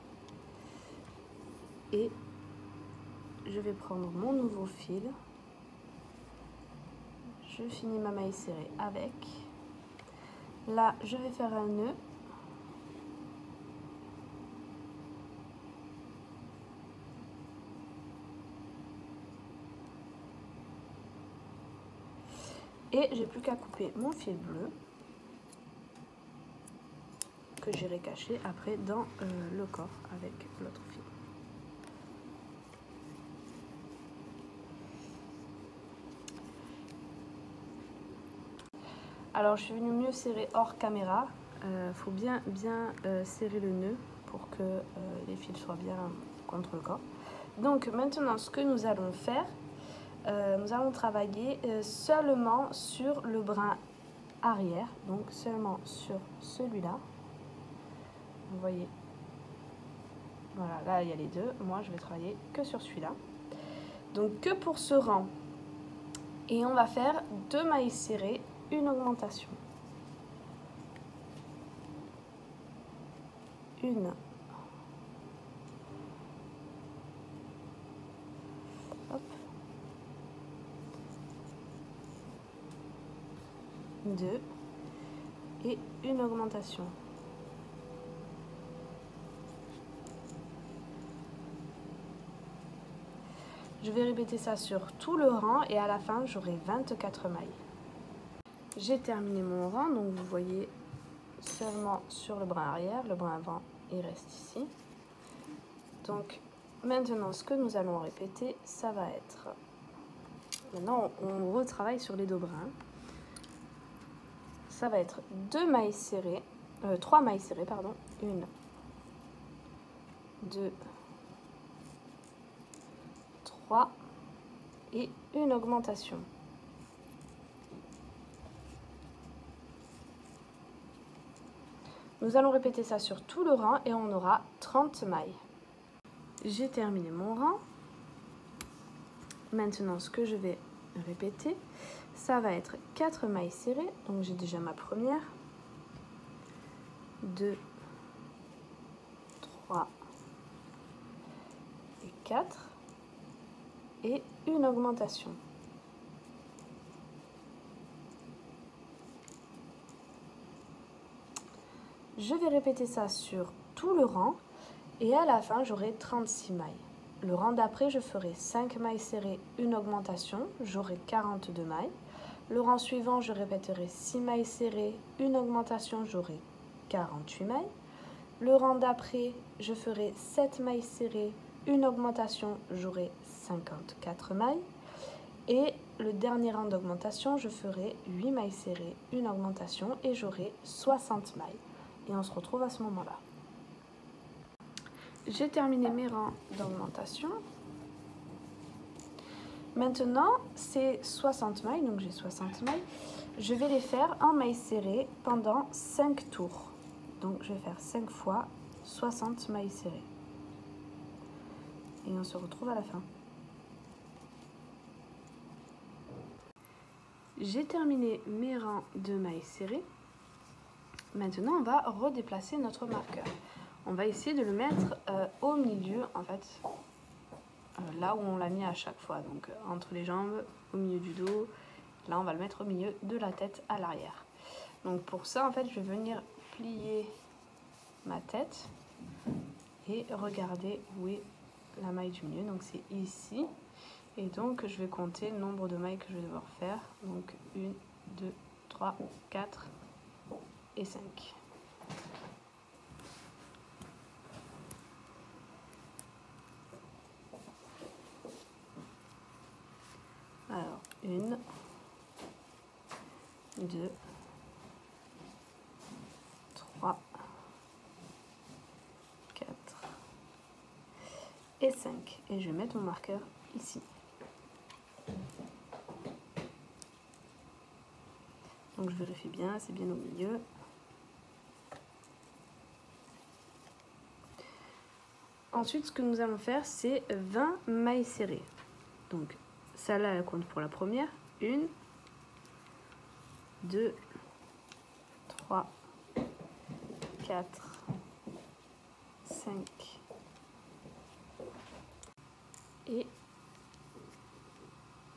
S1: Et je vais prendre mon nouveau fil. Je finis ma maille serrée avec. Là, je vais faire un nœud. Et j'ai plus qu'à couper mon fil bleu que j'irai cacher après dans le corps avec l'autre fil. Alors je suis venue mieux serrer hors caméra. Faut bien serrer le nœud pour que les fils soient bien contre le corps. Donc maintenant ce que nous allons faire, nous allons travailler seulement sur le brin arrière, donc seulement sur celui-là. Vous voyez, voilà, là il y a les deux. Moi je vais travailler que sur celui-là. Donc que pour ce rang. Et on va faire 2 mailles serrées, une augmentation. Une. Hop. 2 et et une augmentation. Je vais répéter ça sur tout le rang et à la fin j'aurai 24 mailles. J'ai terminé mon rang, donc vous voyez seulement sur le brin arrière, le brin avant il reste ici. Donc maintenant ce que nous allons répéter, ça va être, maintenant on retravaille sur les deux brins. Ça va être 3 mailles serrées, pardon, 1, 2, 3 et une augmentation. Nous allons répéter ça sur tout le rang et on aura 30 mailles. J'ai terminé mon rang. Maintenant, ce que je vais répéter, ça va être 4 mailles serrées. Donc j'ai déjà ma première, 2, 3 et 4 et une augmentation. Je vais répéter ça sur tout le rang et à la fin j'aurai 36 mailles. Le rang d'après je ferai 5 mailles serrées, une augmentation, j'aurai 42 mailles. Le rang suivant je répéterai 6 mailles serrées, une augmentation, j'aurai 48 mailles. Le rang d'après je ferai 7 mailles serrées, une augmentation, j'aurai 54 mailles. Et le dernier rang d'augmentation, je ferai 8 mailles serrées, une augmentation et j'aurai 60 mailles. Et on se retrouve à ce moment-là. J'ai terminé mes rangs d'augmentation. Maintenant, c'est 60 mailles, donc j'ai 60 mailles. Je vais les faire en mailles serrées pendant 5 tours. Donc je vais faire 5 fois 60 mailles serrées. Et on se retrouve à la fin. J'ai terminé mes rangs de mailles serrées. Maintenant, on va redéplacer notre marqueur. On va essayer de le mettre au milieu, en fait, là où on l'a mis à chaque fois. Donc, entre les jambes, au milieu du dos. Là, on va le mettre au milieu de la tête à l'arrière. Donc, pour ça, en fait, je vais venir plier ma tête et regarder où est la maille du milieu. Donc, c'est ici. Et donc, je vais compter le nombre de mailles que je vais devoir faire. Donc, 1, 2, 3, 4 et 5. Alors, 1, 2, 3, 4 et 5. Et je vais mettre mon marqueur ici. Donc je vérifie bien, c'est bien au milieu. Ensuite, ce que nous allons faire, c'est 20 mailles serrées. Donc, celle-là, elle compte pour la première. 1, 2, 3, 4, 5 et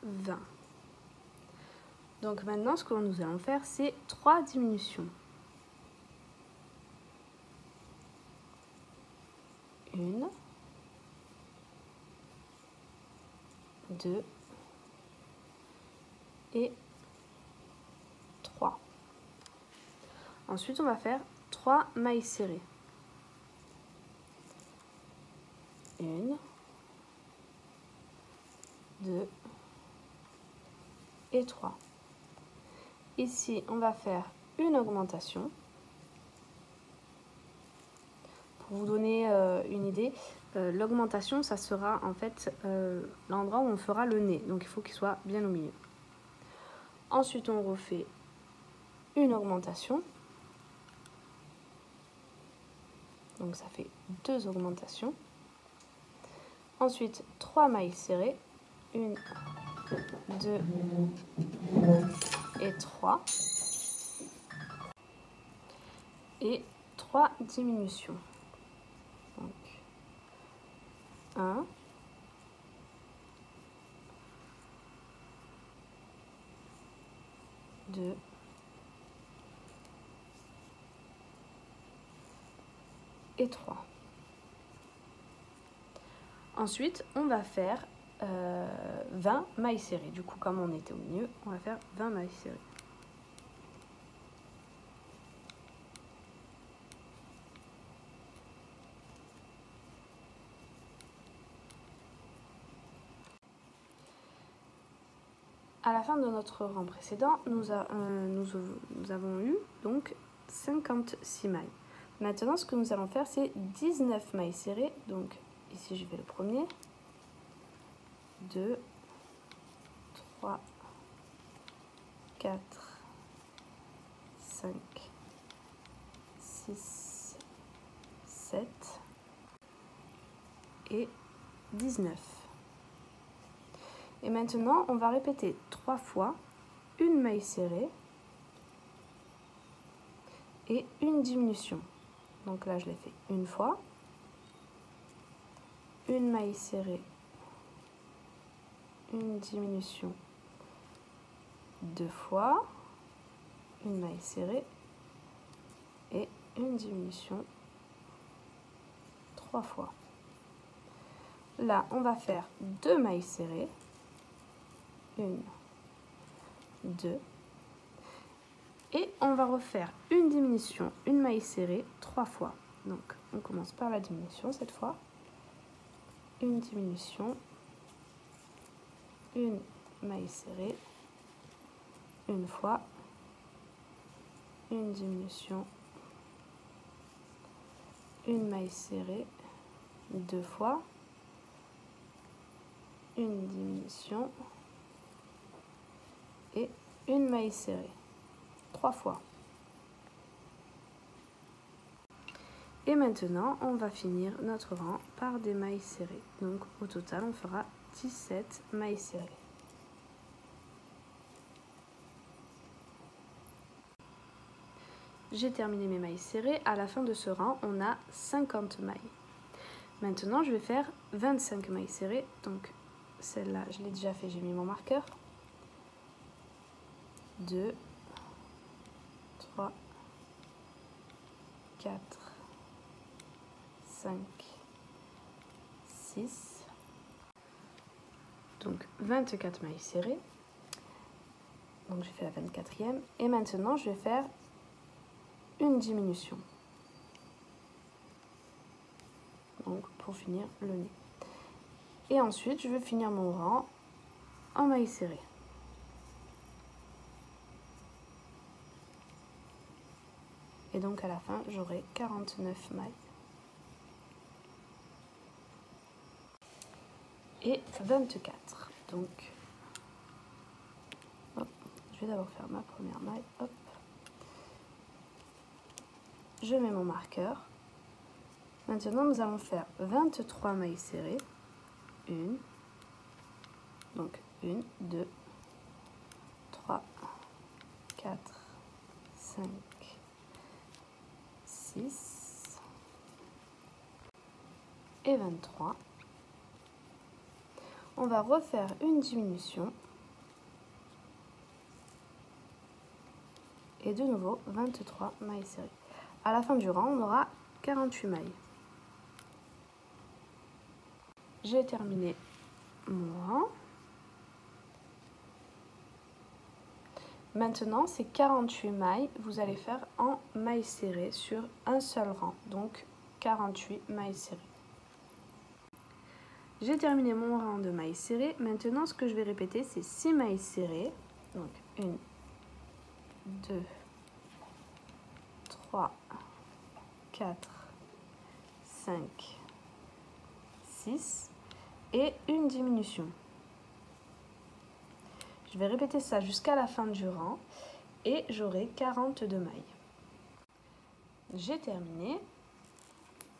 S1: 20. Donc maintenant, ce que nous allons faire, c'est 3 diminutions. 1, 2 et 3. Ensuite, on va faire 3 mailles serrées. 1, 2 et 3. Ici, on va faire une augmentation. Pour vous donner une idée, l'augmentation, ça sera en fait l'endroit où on fera le nez. Donc, il faut qu'il soit bien au milieu. Ensuite, on refait une augmentation. Donc, ça fait 2 augmentations. Ensuite, 3 mailles serrées. 1, 2 et 3. Et 3 diminutions. Donc, 1, 2, et 3. Ensuite, on va faire 20 mailles serrées. Du coup, comme on était au milieu, on va faire 20 mailles serrées. À la fin de notre rang précédent, nous avons eu donc 56 mailles. Maintenant, ce que nous allons faire, c'est 19 mailles serrées. Donc, ici, je fais le premier. 2, 3, 4, 5, 6, 7 et 19. Et maintenant, on va répéter 3 fois une maille serrée et une diminution. Donc là, je l'ai fait une fois, une maille serrée, une diminution 2 fois, une maille serrée et une diminution 3 fois. Là, on va faire 2 mailles serrées, 1, 2, et on va refaire une diminution, une maille serrée 3 fois. Donc, on commence par la diminution cette fois, une diminution, une maille serrée, une fois, une diminution, une maille serrée, 2 fois, une diminution et une maille serrée, 3 fois. Et maintenant, on va finir notre rang par des mailles serrées. Donc au total, on fera 17 mailles serrées. J'ai terminé mes mailles serrées. À la fin de ce rang, on a 50 mailles. Maintenant, je vais faire 25 mailles serrées. Donc celle-là, je l'ai déjà fait, j'ai mis mon marqueur. 2, 3, 4, 5, 6, donc 24 mailles serrées. Donc j'ai fait la 24e. Et maintenant, je vais faire une diminution. Donc pour finir le nez. Et ensuite, je vais finir mon rang en mailles serrées. Et donc à la fin, j'aurai 49 mailles. Et 24. Donc, hop, je vais d'abord faire ma première maille. Hop. Je mets mon marqueur. Maintenant, nous allons faire 23 mailles serrées. 1, donc 1, 2, 3, 4, 5, 6 et 23. On va refaire une diminution et de nouveau 23 mailles serrées. À la fin du rang, on aura 48 mailles. J'ai terminé mon rang. Maintenant, ces 48 mailles, vous allez faire en mailles serrées sur un seul rang, donc 48 mailles serrées. J'ai terminé mon rang de mailles serrées. Maintenant, ce que je vais répéter, c'est 6 mailles serrées. Donc 1, 2, 3, 4, 5, 6 et une diminution. Je vais répéter ça jusqu'à la fin du rang et j'aurai 42 mailles. J'ai terminé.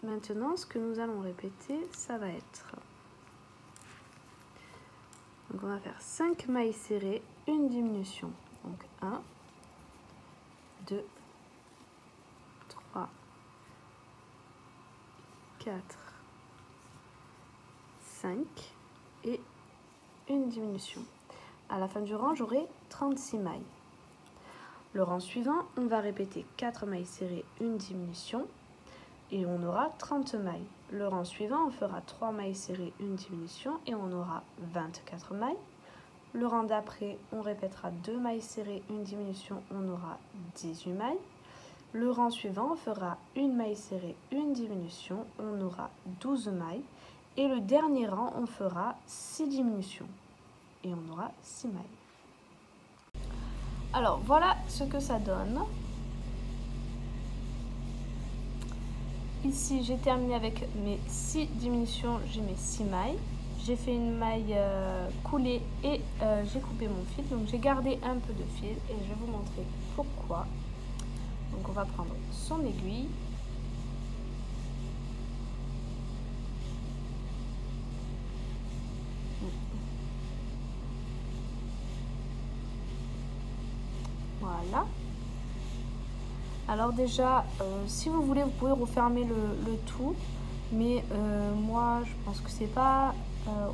S1: Maintenant, ce que nous allons répéter, ça va être... Donc on va faire 5 mailles serrées, une diminution. Donc 1, 2, 3, 4, 5 et une diminution. À la fin du rang, j'aurai 36 mailles. Le rang suivant, on va répéter 4 mailles serrées, une diminution et on aura 30 mailles. Le rang suivant, on fera 3 mailles serrées, une diminution et on aura 24 mailles. Le rang d'après, on répétera 2 mailles serrées, une diminution, on aura 18 mailles. Le rang suivant, on fera une maille serrée, une diminution, on aura 12 mailles. Et le dernier rang, on fera 6 diminutions et on aura 6 mailles. Alors voilà ce que ça donne. Ici, j'ai terminé avec mes 6 diminutions, j'ai mes 6 mailles. J'ai fait une maille coulée et j'ai coupé mon fil. Donc j'ai gardé un peu de fil et je vais vous montrer pourquoi. Donc on va prendre son aiguille. Voilà. Alors déjà, si vous voulez, vous pouvez refermer le tout. Mais moi, je pense que c'est pas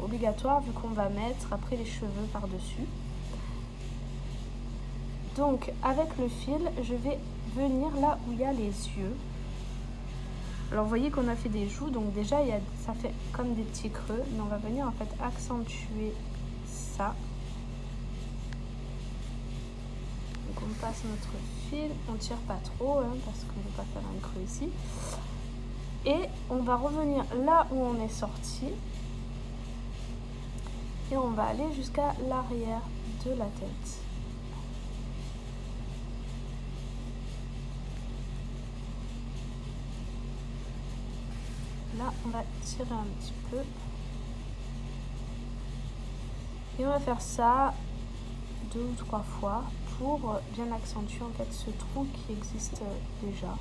S1: obligatoire vu qu'on va mettre après les cheveux par-dessus. Donc avec le fil, je vais venir là où il y a les yeux. Alors vous voyez qu'on a fait des joues, donc déjà ça fait comme des petits creux, mais on va venir en fait accentuer ça. Donc on passe notre fil, on tire pas trop hein, parce qu'on ne veut pas faire un creux ici. Et on va revenir là où on est sorti et on va aller jusqu'à l'arrière de la tête. Là, on va tirer un petit peu. Et on va faire ça 2 ou 3 fois pour bien accentuer en fait ce trou qui existe déjà.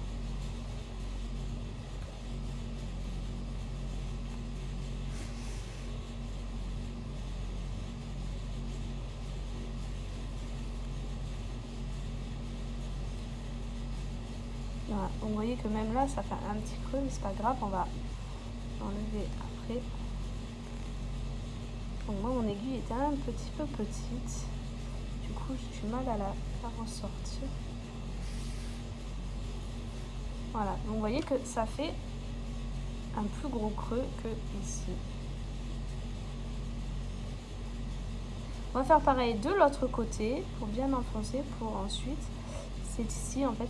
S1: Voilà. Donc vous voyez que même là, ça fait un petit creux, mais c'est pas grave, on va enlever après. Donc moi, mon aiguille était un petit peu petite. Du coup, j'ai du mal à la faire ressortir. Voilà, donc vous voyez que ça fait un plus gros creux que ici. On va faire pareil de l'autre côté pour bien enfoncer pour ensuite, c'est ici en fait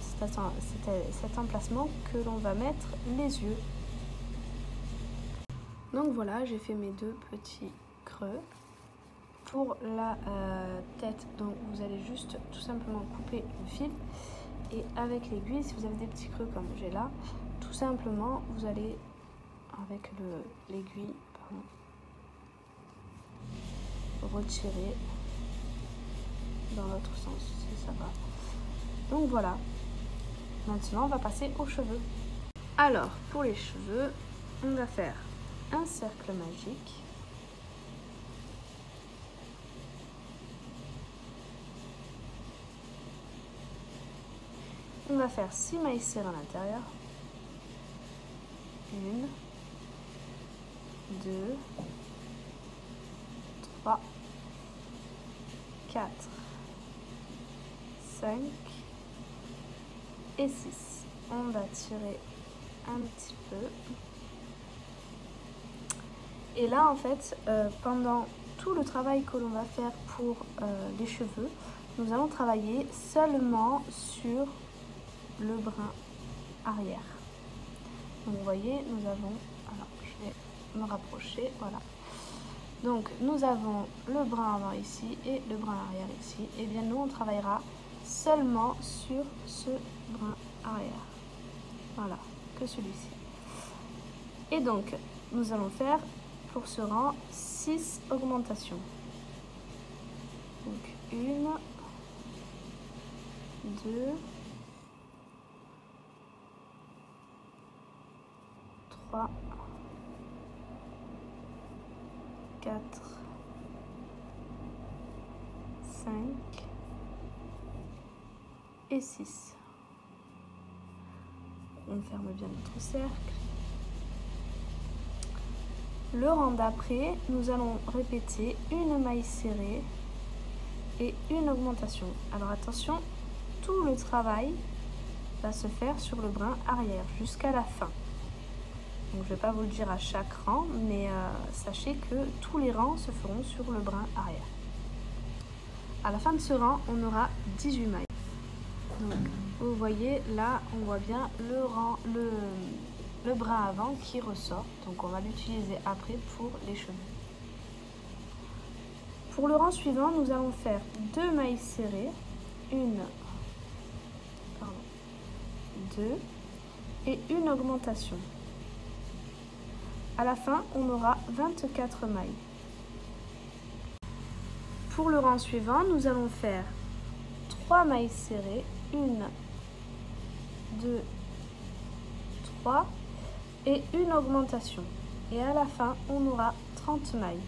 S1: cet emplacement que l'on va mettre les yeux. Donc voilà, j'ai fait mes 2 petits creux. Pour la tête, donc vous allez juste tout simplement couper le fil et avec l'aiguille, si vous avez des petits creux comme j'ai là, tout simplement vous allez avec l'aiguille retirer dans l'autre sens si ça va. Donc voilà, maintenant on va passer aux cheveux. Alors pour les cheveux, on va faire un cercle magique. On va faire 6 mailles serrées à l'intérieur. 1, 2, 3, 4, 5 et 6. On va tirer un petit peu. Et là, en fait, pendant tout le travail que l'on va faire pour les cheveux, nous allons travailler seulement sur le brin arrière. Donc vous voyez, nous avons, alors je vais me rapprocher, voilà. Donc nous avons le brin avant ici et le brin arrière ici. Et bien nous on travaillera seulement sur ce brin arrière. Voilà, que celui-ci. Et donc nous allons faire pour ce rang 6 augmentations. Donc 1, 2, 3, 4, 5 et 6. On ferme bien notre cercle. Le rang d'après, nous allons répéter une maille serrée et une augmentation. Alors attention, tout le travail va se faire sur le brin arrière jusqu'à la fin. Donc je ne vais pas vous le dire à chaque rang, mais sachez que tous les rangs se feront sur le brin arrière. À la fin de ce rang, on aura 18 mailles. Donc vous voyez là, on voit bien le brin avant qui ressort. Donc on va l'utiliser après pour les cheveux. Pour le rang suivant, nous allons faire 2 mailles serrées, 2 et une augmentation. À la fin, on aura 24 mailles. Pour le rang suivant, nous allons faire 3 mailles serrées, 1, 2, 3 et une augmentation. Et à la fin, on aura 30 mailles.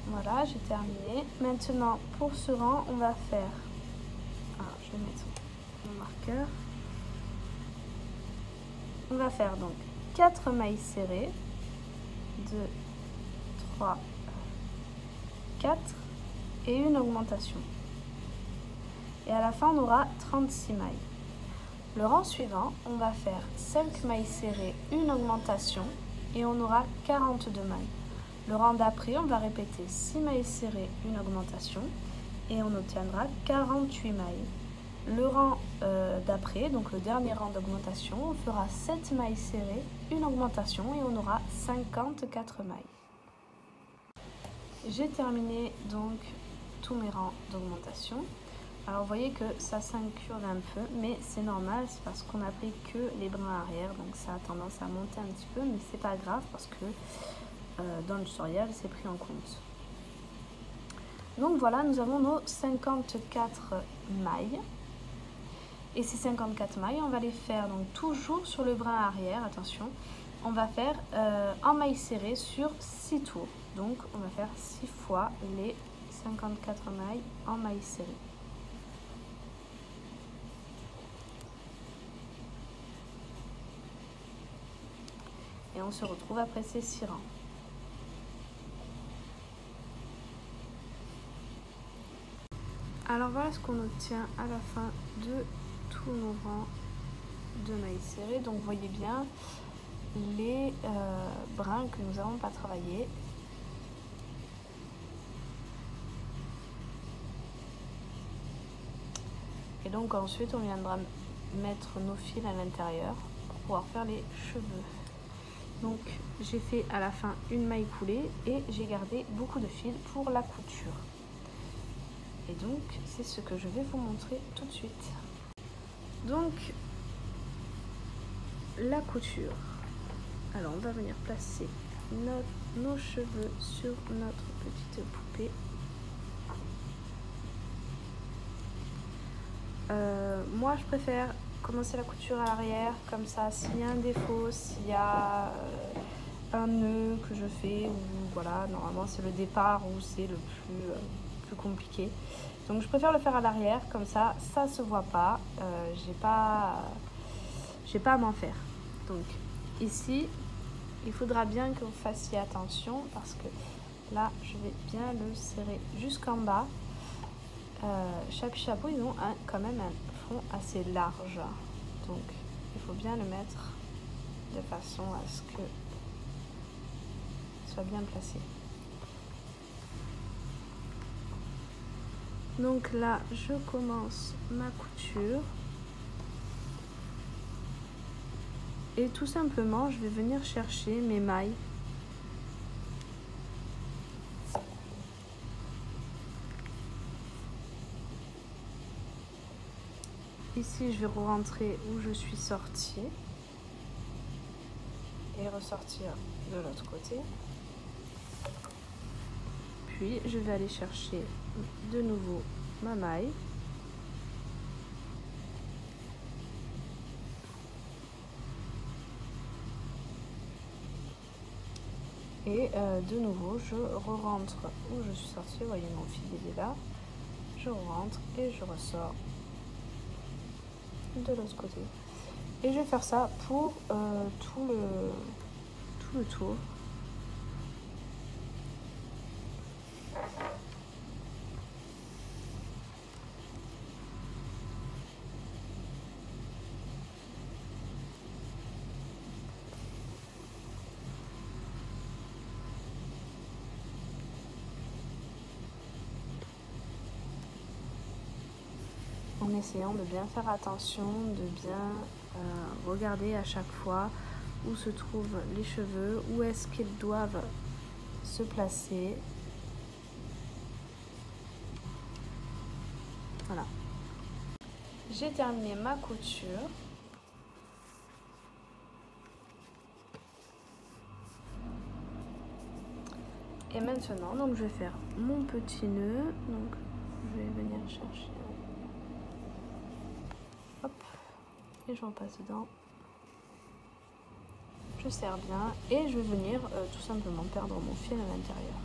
S1: Voilà, j'ai terminé. Maintenant, pour ce rang, on va faire... Alors, je vais mettre mon marqueur. On va faire donc 4 mailles serrées, 2, 3, 4 et une augmentation. Et à la fin, on aura 36 mailles. Le rang suivant, on va faire 5 mailles serrées, une augmentation et on aura 42 mailles. Le rang d'après, on va répéter 6 mailles serrées, une augmentation et on obtiendra 48 mailles. Le rang d'après, donc le dernier rang d'augmentation, on fera 7 mailles serrées, une augmentation et on aura 54 mailles. J'ai terminé donc tous mes rangs d'augmentation. Alors vous voyez que ça s'incurve un peu, mais c'est normal, c'est parce qu'on n'applique que les brins arrière, donc ça a tendance à monter un petit peu, mais c'est pas grave parce que dans le tutoriel c'est pris en compte. Donc voilà, nous avons nos 54 mailles. Et ces 54 mailles, on va les faire donc toujours sur le brin arrière, attention. On va faire en mailles serrées sur 6 tours. Donc on va faire 6 fois les 54 mailles en mailles serrées. Et on se retrouve après ces 6 rangs. Alors voilà ce qu'on obtient à la fin de tous nos rangs de mailles serrées. Donc vous voyez bien les brins que nous n'avons pas travaillé. Et donc ensuite on viendra mettre nos fils à l'intérieur pour pouvoir faire les cheveux. Donc j'ai fait à la fin une maille coulée et j'ai gardé beaucoup de fils pour la couture. Et donc c'est ce que je vais vous montrer tout de suite. Donc la couture. Alors on va venir placer nos cheveux sur notre petite poupée. Moi je préfère commencer la couture à l'arrière, comme ça s'il y a un défaut, s'il y a un nœud que je fais, ou voilà, normalement c'est le départ où c'est le plus compliqué. Donc je préfère le faire à l'arrière, comme ça se voit pas, j'ai pas à m'en faire. Donc ici il faudra bien que vous fassiez attention parce que là je vais bien le serrer jusqu'en bas. Chaque chapeau, ils ont quand même un front assez large, donc il faut bien le mettre de façon à ce que soit bien placé. Donc là je commence ma couture et tout simplement je vais venir chercher mes mailles. Ici, je vais rentrer où je suis sortie et ressortir de l'autre côté. Puis, je vais aller chercher de nouveau ma maille. Et de nouveau, je re-rentre où je suis sortie. Vous voyez, mon fil il est là. Je rentre et je ressors de l'autre côté. Et je vais faire ça pour tout le tour. essayant de bien faire attention, de bien regarder à chaque fois où se trouvent les cheveux, où est-ce qu'ils doivent se placer. Voilà. J'ai terminé ma couture. Et maintenant, donc je vais faire mon petit nœud. Donc je vais venir chercher. Hop. Et je repasse dedans. Je serre bien et je vais venir tout simplement perdre mon fil à l'intérieur.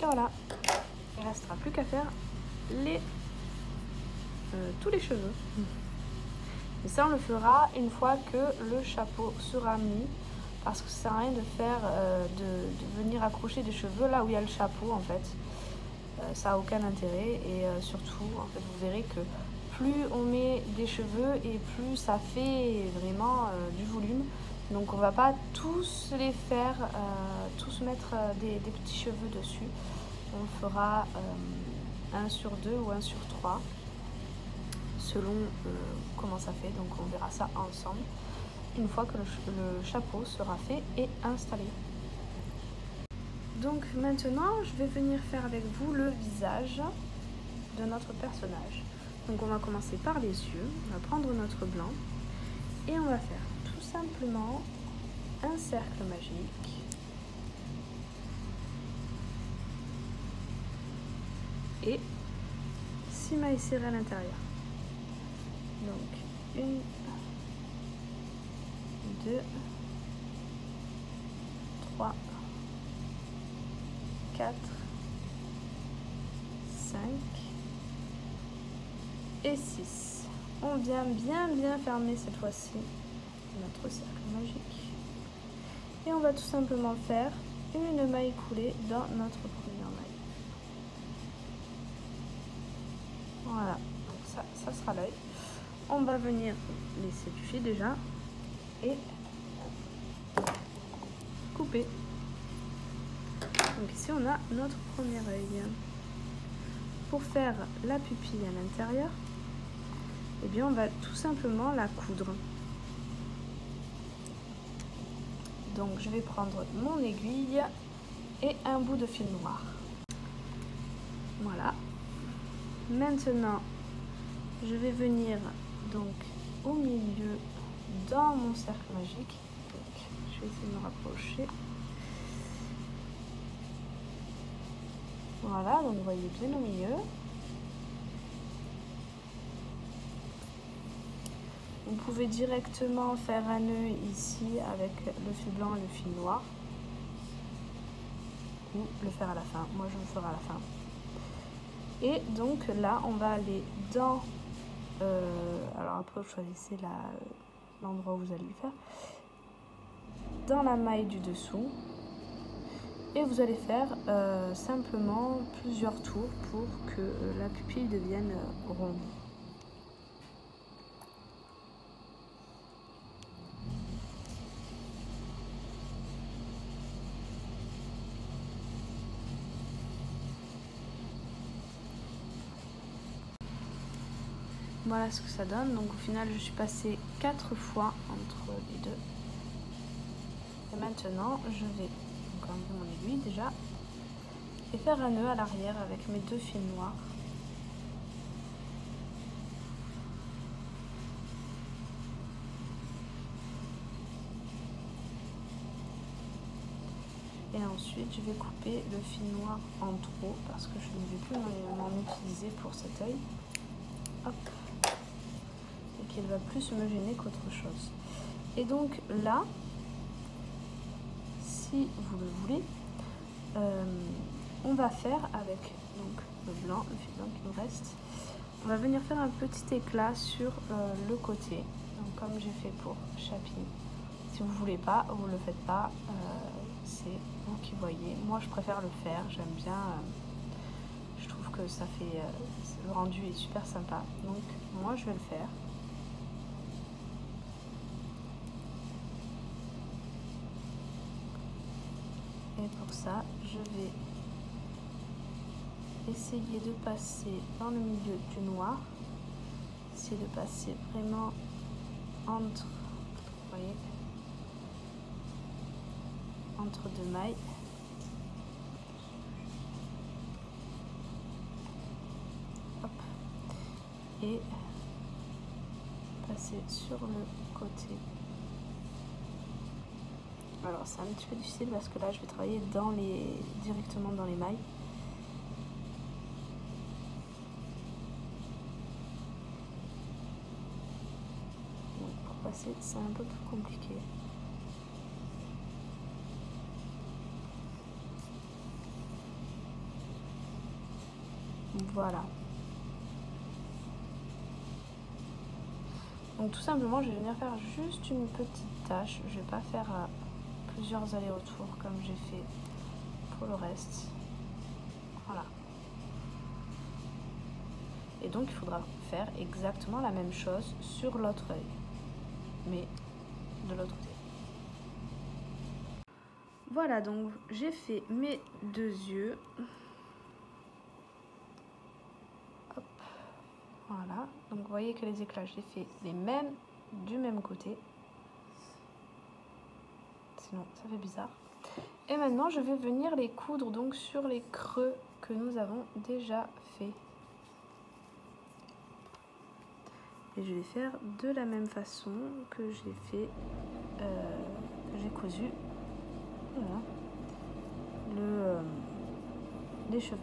S1: Et voilà, il ne restera plus qu'à faire tous les cheveux. Et ça, on le fera une fois que le chapeau sera mis, parce que ça sert à rien de faire, de venir accrocher des cheveux là où il y a le chapeau en fait. Ça n'a aucun intérêt et surtout, en fait, vous verrez que plus on met des cheveux et plus ça fait vraiment du volume. Donc on va pas tous les faire, tous mettre des petits cheveux dessus. On fera 1 sur 2 ou 1 sur 3 selon comment ça fait. Donc on verra ça ensemble une fois que le chapeau sera fait et installé. Donc maintenant je vais venir faire avec vous le visage de notre personnage. Donc on va commencer par les yeux, on va prendre notre blanc et on va faire tout simplement un cercle magique. Et 6 mailles serrées à l'intérieur. Donc 1, 2, 3, 4, 5 et 6. On vient bien fermer cette fois-ci notre cercle magique. Et on va tout simplement faire une maille coulée dans notre première maille. Voilà, donc ça sera l'œil. On va venir laisser du fil déjà et couper. Donc ici on a notre premier œil. Pour faire la pupille à l'intérieur, eh bien on va tout simplement la coudre. Donc je vais prendre mon aiguille et un bout de fil noir. Voilà. Maintenant, je vais venir donc au milieu dans mon cercle magique. Donc, je vais essayer de me rapprocher. Voilà, donc vous voyez bien au milieu. Vous pouvez directement faire un nœud ici avec le fil blanc et le fil noir. Ou le faire à la fin. Moi, je le ferai à la fin. Et donc là, on va aller dans... alors après, vous choisissez l'endroit où vous allez le faire. Dans la maille du dessous. Et vous allez faire simplement plusieurs tours pour que la pupille devienne ronde. Voilà ce que ça donne. Donc au final, je suis passée 4 fois entre les deux. Et maintenant, je vais enlever mon aiguille déjà et faire un nœud à l'arrière avec mes 2 fils noirs. Et ensuite, je vais couper le fil noir en trop parce que je ne vais plus m'en utiliser pour cet œil. Hop. Et qu'il va plus me gêner qu'autre chose. Et donc là, si vous le voulez, on va faire avec donc, le blanc, le fil blanc qui nous reste. On va venir faire un petit éclat sur le côté, donc comme j'ai fait pour Chapi. Si vous voulez pas, vous le faites pas, c'est vous qui voyez. Moi je préfère le faire, j'aime bien, je trouve que ça fait, le rendu est super sympa, donc moi je vais le faire. Et pour ça, je vais essayer de passer dans le milieu du noir. Essayer de passer vraiment entre, vous voyez, entre deux mailles. Hop. Et passer sur le côté. Alors c'est un petit peu difficile parce que là je vais travailler directement dans les mailles. Donc pour passer c'est un peu plus compliqué. Voilà. Donc tout simplement je vais venir faire juste une petite tâche. Je vais pas faire plusieurs allers-retours comme j'ai fait pour le reste. Voilà. Et donc il faudra faire exactement la même chose sur l'autre œil, mais de l'autre côté. Voilà, donc j'ai fait mes deux yeux. Hop. Voilà, donc vous voyez que les éclats, j'ai fait les mêmes du même côté. Sinon ça fait bizarre. Et maintenant je vais venir les coudre donc sur les creux que nous avons déjà fait. Et je vais faire de la même façon que j'ai fait, que j'ai cousu, voilà, les cheveux.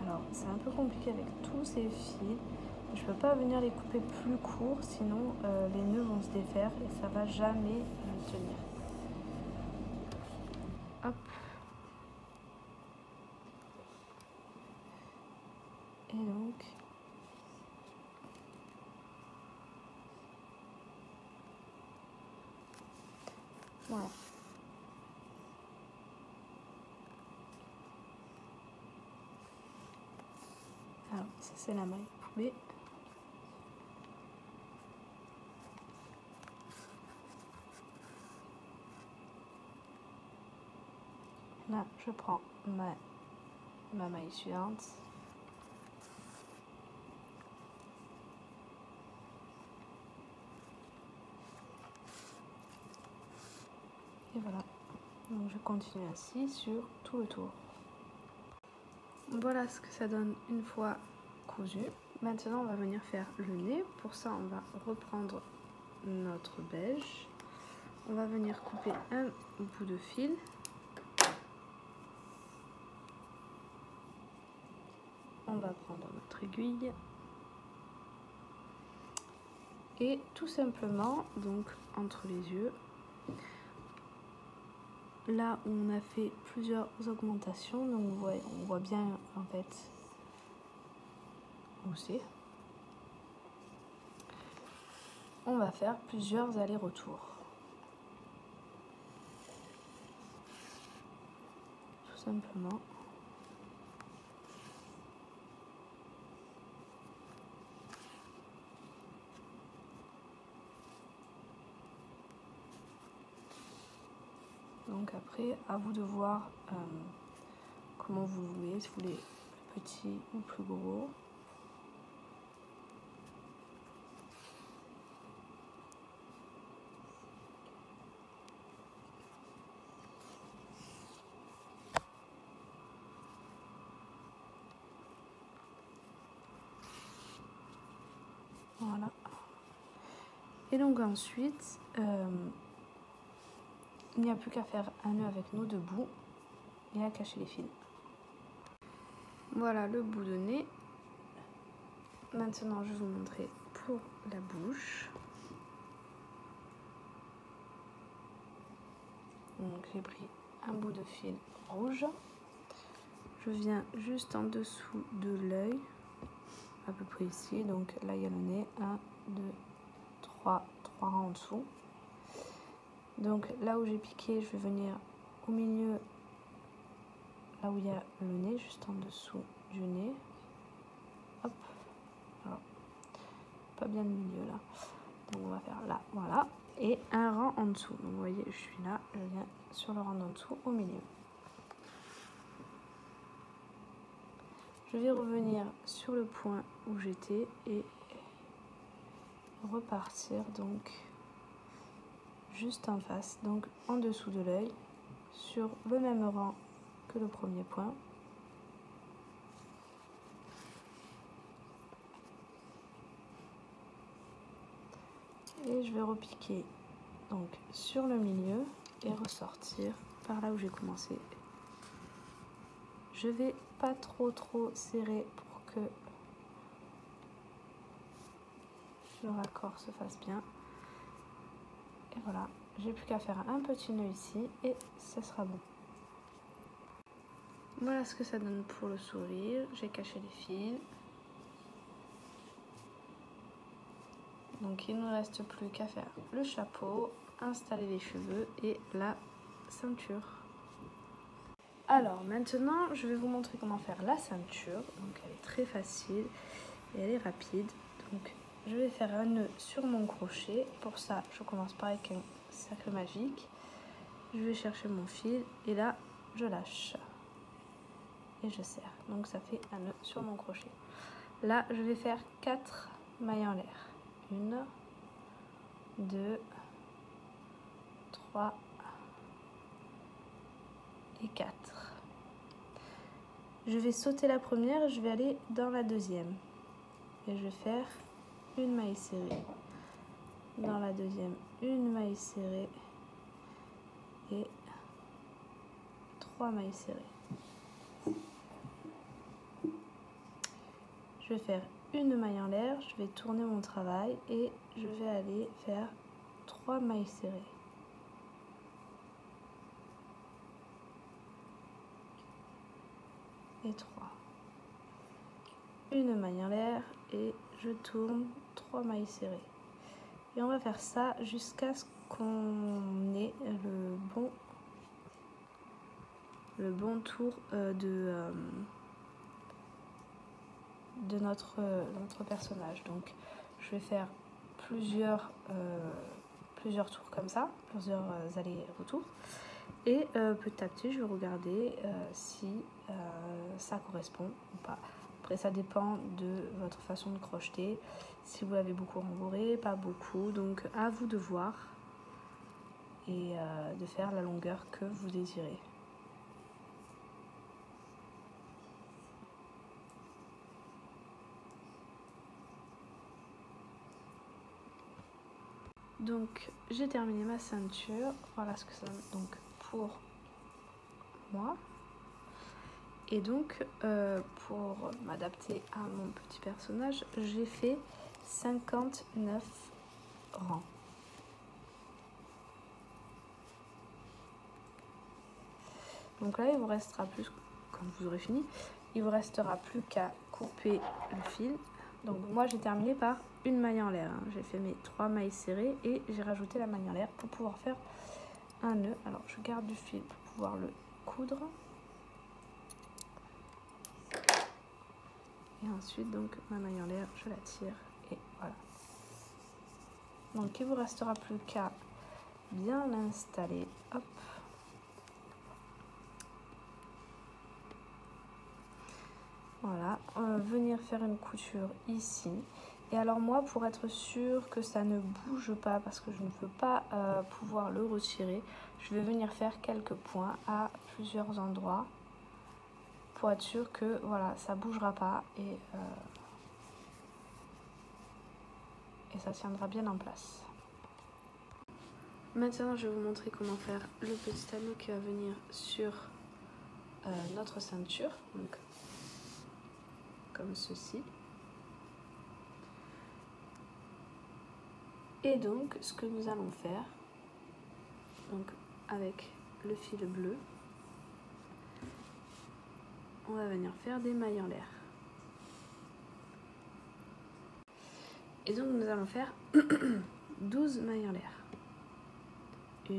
S1: Alors c'est un peu compliqué avec tous ces fils. Je peux pas venir les couper plus courts, sinon les nœuds vont se défaire et ça va jamais tenir. Hop. Et donc voilà. Alors ça c'est la maille poubelle. Là je prends ma maille suivante. Et voilà, donc je continue ainsi sur tout le tour. Voilà ce que ça donne une fois cousu. Maintenant on va venir faire le nez. Pour ça on va reprendre notre beige. On va venir couper un bout de fil. On va prendre notre aiguille. Et tout simplement, donc entre les yeux, là où on a fait plusieurs augmentations, donc on voit bien en fait où c'est. On va faire plusieurs allers-retours. Tout simplement. Donc après, à vous de voir comment vous voulez, si vous voulez plus petit ou plus gros. Voilà. Et donc ensuite, il n'y a plus qu'à faire un nœud avec nos deux bouts et à cacher les fils. Voilà le bout de nez. Maintenant, je vais vous montrer pour la bouche. Donc j'ai pris un bout de fil rouge. Je viens juste en dessous de l'œil, à peu près ici. Donc là, il y a le nez. 1, 2, 3 rangs en dessous. Donc là où j'ai piqué, je vais venir au milieu, là où il y a le nez, juste en dessous du nez. Hop. Alors, pas bien le milieu là. Donc on va faire là, voilà. et un rang en dessous. Donc vous voyez, je suis là, je viens sur le rang d'en dessous au milieu. Je vais revenir sur le point où j'étais et repartir donc juste en face, donc en dessous de l'œil, sur le même rang que le premier point. Et je vais repiquer donc sur le milieu et ressortir par là où j'ai commencé. Je vais pas trop serrer pour que le raccord se fasse bien. Et voilà, j'ai plus qu'à faire un petit nœud ici et ça sera bon. Voilà ce que ça donne pour le sourire. J'ai caché les fils. Donc il ne nous reste plus qu'à faire le chapeau, installer les cheveux et la ceinture. Alors maintenant je vais vous montrer comment faire la ceinture. Donc elle est très facile et elle est rapide. Donc je vais faire un nœud sur mon crochet. Pour ça je commence par avec un cercle magique. Je vais chercher mon fil et là je lâche et je serre. Donc ça fait un nœud sur mon crochet. Là je vais faire 4 mailles en l'air. 1, 2, 3 et 4. Je vais sauter la première et je vais aller dans la deuxième. Et je vais faire une maille serrée. Dans la deuxième, une maille serrée et 3 mailles serrées. Je vais faire une maille en l'air, je vais tourner mon travail et je vais aller faire 3 mailles serrées. Et 3. Une maille en l'air et je tourne 3 mailles serrées. Et on va faire ça jusqu'à ce qu'on ait le bon tour de notre personnage. Donc je vais faire plusieurs tours comme ça, plusieurs allers-retours. Et petit à petit, je vais regarder si ça correspond ou pas. Après, ça dépend de votre façon de crocheter. Si vous l'avez beaucoup rembourré, pas beaucoup. Donc, à vous de voir et de faire la longueur que vous désirez. Donc, j'ai terminé ma ceinture. Voilà ce que ça donne donc pour moi. Et donc, pour m'adapter à mon petit personnage, j'ai fait 59 rangs. Donc là, il vous restera plus, quand vous aurez fini, il vous restera plus qu'à couper le fil. Donc moi, j'ai terminé par une maille en l'air. J'ai fait mes 3 mailles serrées et j'ai rajouté la maille en l'air pour pouvoir faire un nœud. Alors, je garde du fil pour pouvoir le coudre. Et ensuite, donc, ma maille en l'air, je la tire et voilà. Donc, il vous restera plus qu'à bien l'installer. Hop. Voilà, venir faire une couture ici. Et alors moi, pour être sûre que ça ne bouge pas, parce que je ne peux pas pouvoir le retirer, je vais venir faire quelques points à plusieurs endroits pour être sûre que voilà, ça ne bougera pas et ça tiendra bien en place. Maintenant, je vais vous montrer comment faire le petit anneau qui va venir sur notre ceinture. Donc, comme ceci. Et donc ce que nous allons faire, donc avec le fil bleu, on va venir faire des mailles en l'air. Et donc nous allons faire 12 mailles en l'air. 1,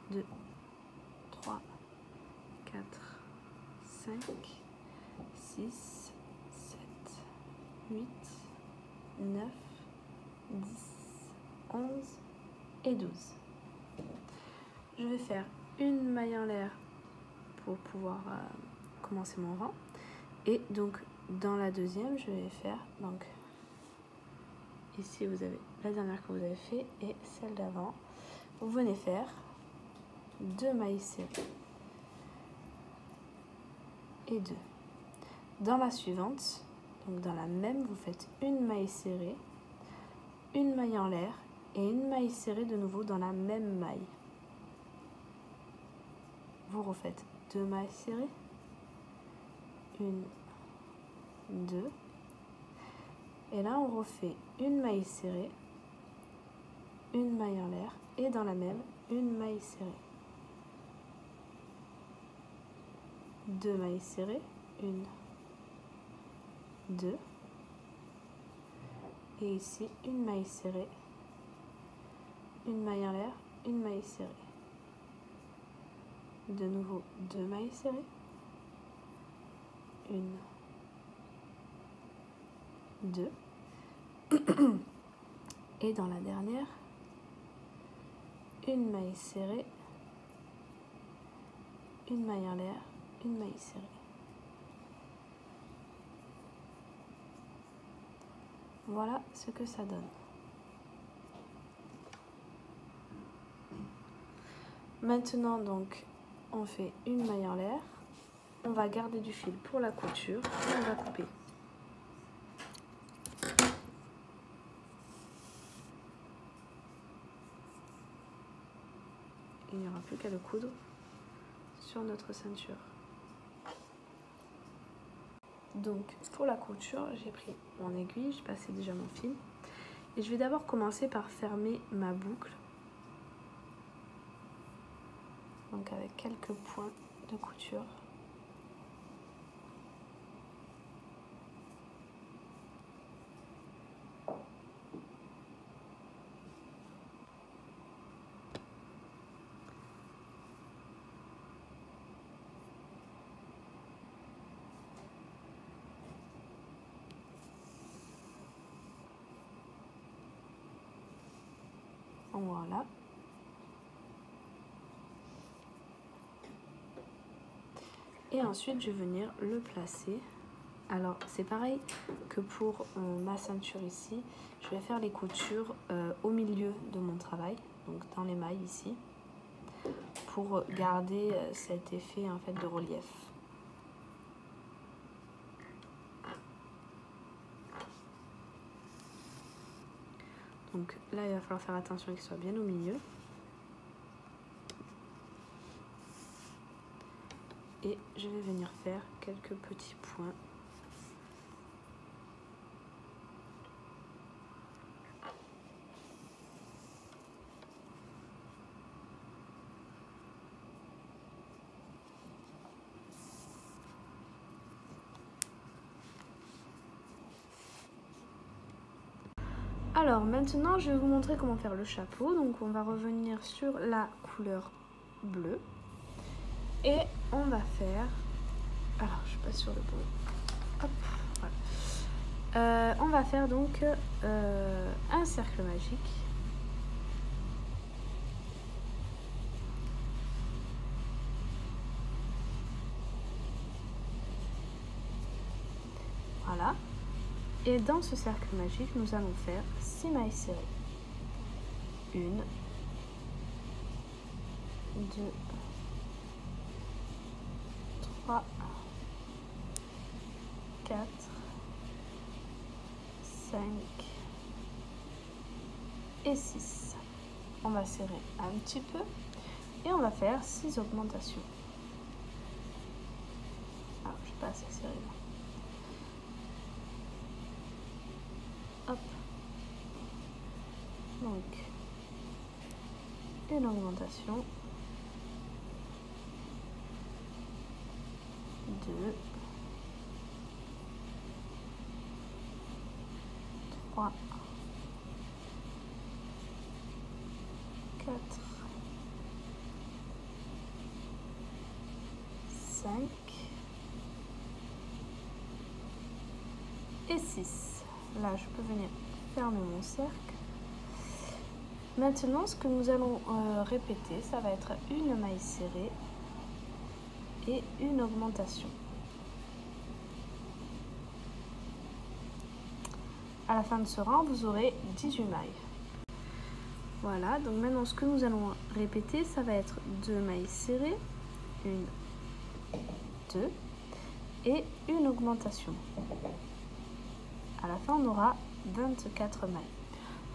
S1: 2, 3, 4, 5, 6, 7, 8, 9, 10, 11, et 12. Je vais faire une maille en l'air pour pouvoir commencer mon rang. Et donc dans la deuxième, je vais faire, donc ici vous avez la dernière que vous avez fait et celle d'avant. Vous venez faire 2 mailles serrées et 2. Dans la suivante, donc dans la même, vous faites une maille serrée, une maille en l'air et une maille serrée de nouveau dans la même maille. Vous refaites 2 mailles serrées, 1, 2, et là on refait une maille serrée, une maille en l'air et dans la même, une maille serrée. 2 mailles serrées, 1, 2, et ici une maille serrée, une maille en l'air, une maille serrée. De nouveau 2 mailles serrées, 1, 2, et dans la dernière, une maille serrée, une maille en l'air, une maille serrée. Voilà ce que ça donne. Maintenant donc on fait une maille en l'air, on va garder du fil pour la couture et on va couper. Il n'y aura plus qu'à le coudre sur notre ceinture. Donc pour la couture, j'ai pris mon aiguille, j'ai passé déjà mon fil et je vais d'abord commencer par fermer ma boucle. Donc avec quelques points de couture. Voilà. Et ensuite, je vais venir le placer. Alors, c'est pareil que pour ma ceinture ici. Je vais faire les coutures au milieu de mon travail, donc dans les mailles ici, pour garder cet effet en fait de relief. Donc là, il va falloir faire attention qu'il soit bien au milieu. Et je vais venir faire quelques petits points. Alors maintenant, je vais vous montrer comment faire le chapeau. Donc on va revenir sur la couleur bleue. Et on va faire... Alors, je passe sur le bon. Hop, voilà. On va faire donc un cercle magique. Voilà. Et dans ce cercle magique, nous allons faire 6 mailles serrées. 1, 2, 3, 4, 5 et 6. On va serrer un petit peu et on va faire 6 augmentations. Ah, je suis pas assez serré là. Hop. Donc, une augmentation. 2, 3, 4, 5 et 6. Là, je peux venir fermer mon cercle Maintenant, ce que nous allons répéter, ça va être une maille serrée et une augmentation. À la fin de ce rang, vous aurez 18 mailles. Voilà, donc maintenant ce que nous allons répéter, ça va être 2 mailles serrées, 1, 2 et une augmentation. À la fin, on aura 24 mailles.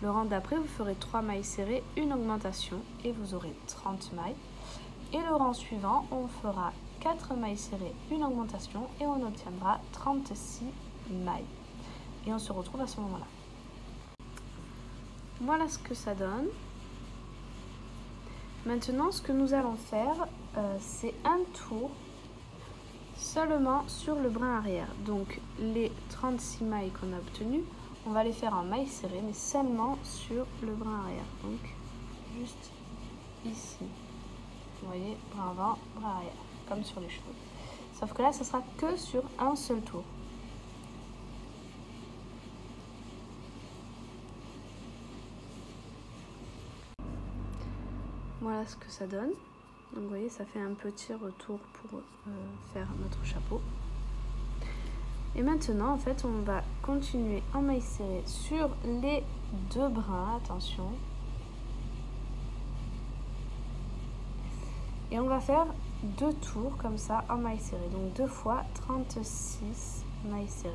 S1: Le rang d'après, vous ferez 3 mailles serrées, une augmentation et vous aurez 30 mailles. Et le rang suivant, on fera 4 mailles serrées, une augmentation et on obtiendra 36 mailles. Et on se retrouve à ce moment-là. Voilà ce que ça donne. Maintenant, ce que nous allons faire, c'est un tour seulement sur le brin arrière. Donc, les 36 mailles qu'on a obtenues, on va les faire en mailles serrées, mais seulement sur le brin arrière. Donc, juste ici. Vous voyez, brin avant, brin arrière, comme sur les cheveux. Sauf que là, ce sera que sur un seul tour. Voilà ce que ça donne. Donc vous voyez, ça fait un petit retour pour faire notre chapeau. Et maintenant, en fait, on va continuer en maille serrée sur les 2 brins. Attention. Et on va faire 2 tours comme ça en maille serrée. Donc 2 fois 36 mailles serrées.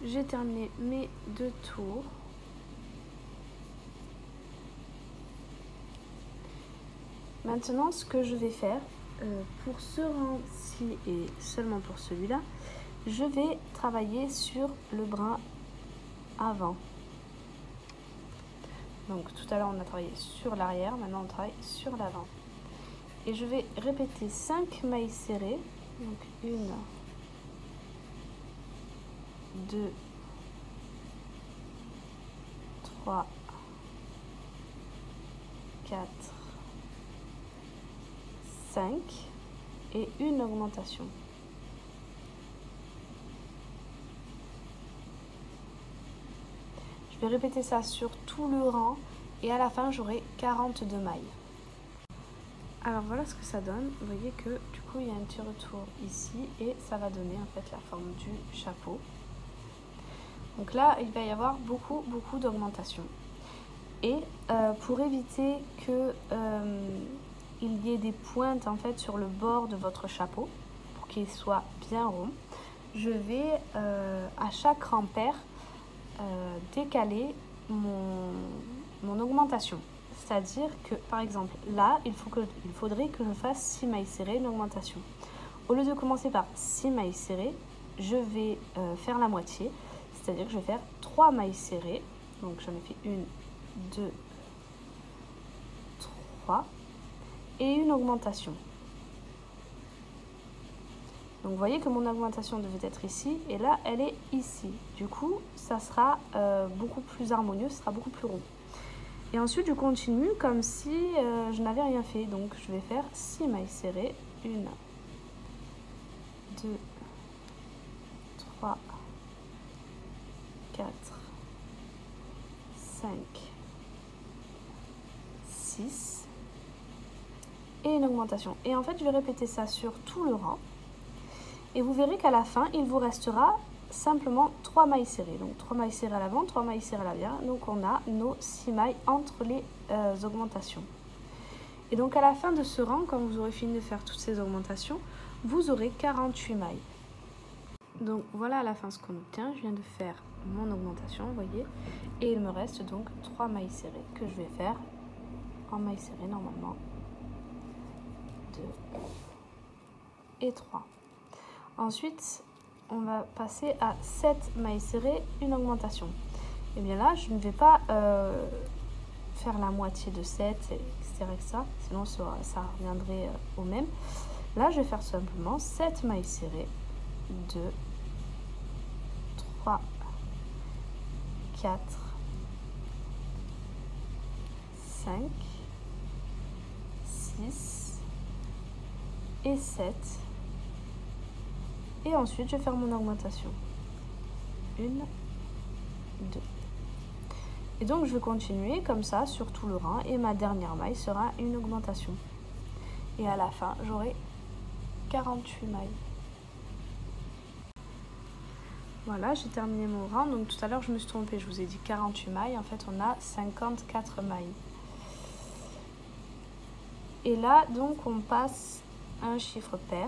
S1: J'ai terminé mes 2 tours. Maintenant, ce que je vais faire, pour ce rang-ci et seulement pour celui-là, je vais travailler sur le brin avant. Donc tout à l'heure, on a travaillé sur l'arrière, maintenant on travaille sur l'avant. Et je vais répéter 5 mailles serrées. Donc 1, 2, 3, 4, 5 et une augmentation. Je vais répéter ça sur tout le rang et à la fin j'aurai 42 mailles. Alors voilà ce que ça donne. Vous voyez que du coup il y a un petit retour ici et ça va donner en fait la forme du chapeau. Donc là il va y avoir beaucoup d'augmentation. Et pour éviter que il y ait des pointes en fait sur le bord de votre chapeau pour qu'il soit bien rond, je vais à chaque rang pair décaler mon augmentation. C'est-à-dire que par exemple là il faudrait que je fasse 6 mailles serrées, une augmentation. Au lieu de commencer par 6 mailles serrées, je vais faire la moitié, c'est-à-dire que je vais faire 3 mailles serrées. Donc j'en ai fait 1, 2, 3 et une augmentation. Donc vous voyez que mon augmentation devait être ici et là elle est ici. Du coup ça sera beaucoup plus harmonieux, ce sera beaucoup plus rond. Et ensuite je continue comme si je n'avais rien fait. Donc je vais faire 6 mailles serrées. 1, 2, 3, 4, 5, 6 et une augmentation. Et en fait je vais répéter ça sur tout le rang. Et vous verrez qu'à la fin, il vous restera simplement 3 mailles serrées. Donc 3 mailles serrées à l'avant, 3 mailles serrées à l'arrière. Donc on a nos 6 mailles entre les augmentations. Et donc à la fin de ce rang, quand vous aurez fini de faire toutes ces augmentations, vous aurez 48 mailles. Donc voilà à la fin ce qu'on obtient. Je viens de faire mon augmentation, vous voyez. Et il me reste donc 3 mailles serrées que je vais faire en mailles serrées normalement. 2 et 3. Ensuite, on va passer à 7 mailles serrées, une augmentation. Et bien là, je ne vais pas faire la moitié de 7, etc. Sinon, ça reviendrait au même. Là, je vais faire simplement 7 mailles serrées. 2, 3, 4, 5, 6 et 7. Et ensuite, je vais faire mon augmentation. 1, 2. Et donc je vais continuer comme ça sur tout le rang et ma dernière maille sera une augmentation. Et à la fin, j'aurai 48 mailles. Voilà, j'ai terminé mon rang. Donc tout à l'heure, je me suis trompée. Je vous ai dit 48 mailles. En fait, on a 54 mailles. Et là, donc, on passe un chiffre pair.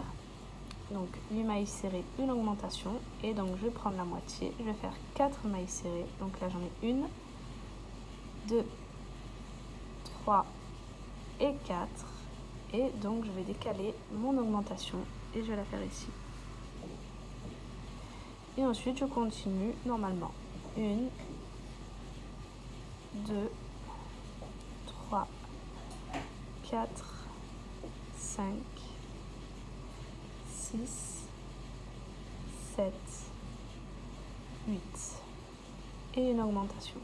S1: Donc 8 mailles serrées, une augmentation. Et donc, je vais prendre la moitié. Je vais faire 4 mailles serrées. Donc là, j'en ai 1, 2, 3 et 4. Et donc, je vais décaler mon augmentation et je vais la faire ici. Et ensuite, je continue normalement. 1, 2, 3, 4, 5, 6, 7, 8. Et une augmentation.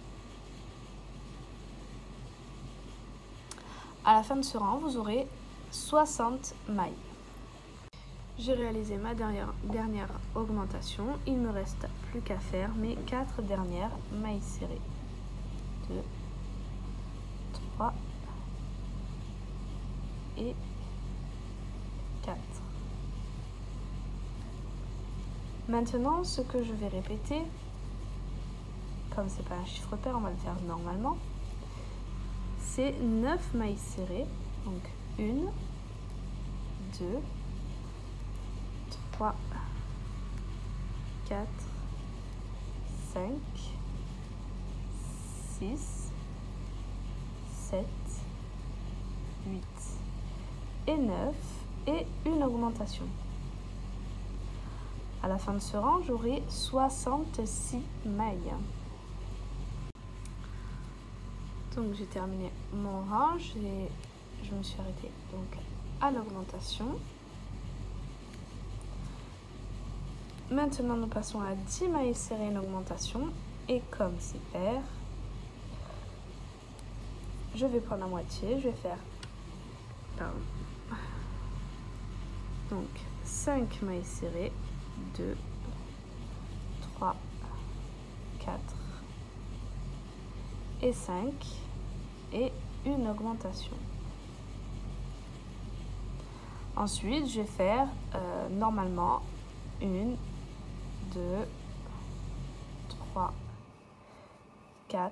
S1: À la fin de ce rang, vous aurez 60 mailles. J'ai réalisé ma dernière augmentation. Il ne me reste plus qu'à faire mes 4 dernières mailles serrées. 2, 3 et 4. Maintenant, ce que je vais répéter, comme c'est pas un chiffre pair, on va le faire normalement, c'est 9 mailles serrées. Donc 1, 2, 3, 4, 5, 6, 7, 8 et 9 et une augmentation. À la fin de ce rang, j'aurai 66 mailles. Donc j'ai terminé mon rang, je me suis arrêtée donc à l'augmentation. Maintenant, nous passons à 10 mailles serrées, une augmentation. Et comme c'est pair, je vais prendre la moitié. Je vais faire donc 5 mailles serrées. 2, 3, 4 et 5. Et une augmentation. Ensuite, je vais faire normalement 1, 2, 3, 4,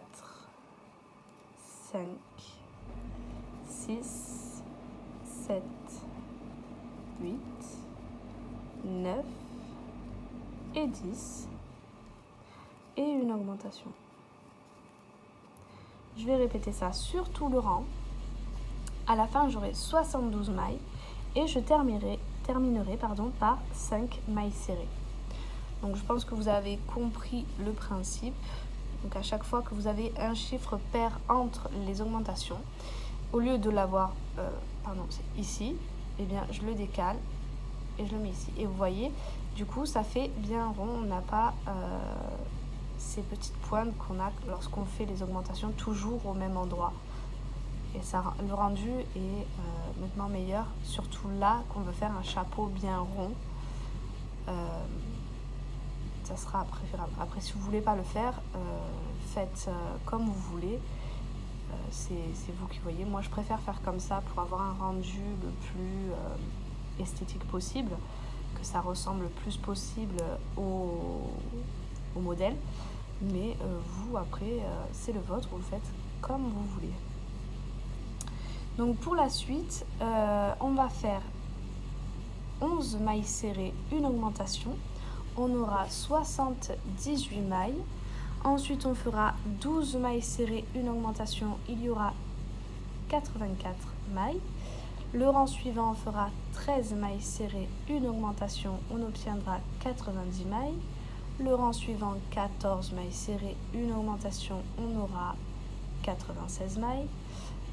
S1: 5, 6, 7, 8, 9 et 10 et une augmentation. Je vais répéter ça sur tout le rang. À la fin, j'aurai 72 mailles et je terminerai par 5 mailles serrées. Donc je pense que vous avez compris le principe. Donc à chaque fois que vous avez un chiffre pair entre les augmentations, au lieu de l'avoir ici, eh bien je le décale et je le mets ici. Et vous voyez, du coup ça fait bien rond, on n'a pas ces petites pointes qu'on a lorsqu'on fait les augmentations toujours au même endroit. Et ça, le rendu est nettement meilleur, surtout là qu'on veut faire un chapeau bien rond. Ça sera préférable. Après, si vous ne voulez pas le faire, faites comme vous voulez. C'est vous qui voyez. Moi, je préfère faire comme ça pour avoir un rendu le plus esthétique possible, que ça ressemble le plus possible au modèle. Mais vous, après, c'est le vôtre, vous le faites comme vous voulez. Donc pour la suite, on va faire 11 mailles serrées, une augmentation. On aura 78 mailles. Ensuite, on fera 12 mailles serrées, une augmentation. Il y aura 84 mailles. Le rang suivant, on fera 13 mailles serrées, une augmentation. On obtiendra 90 mailles. Le rang suivant, 14 mailles serrées, une augmentation. On aura 96 mailles.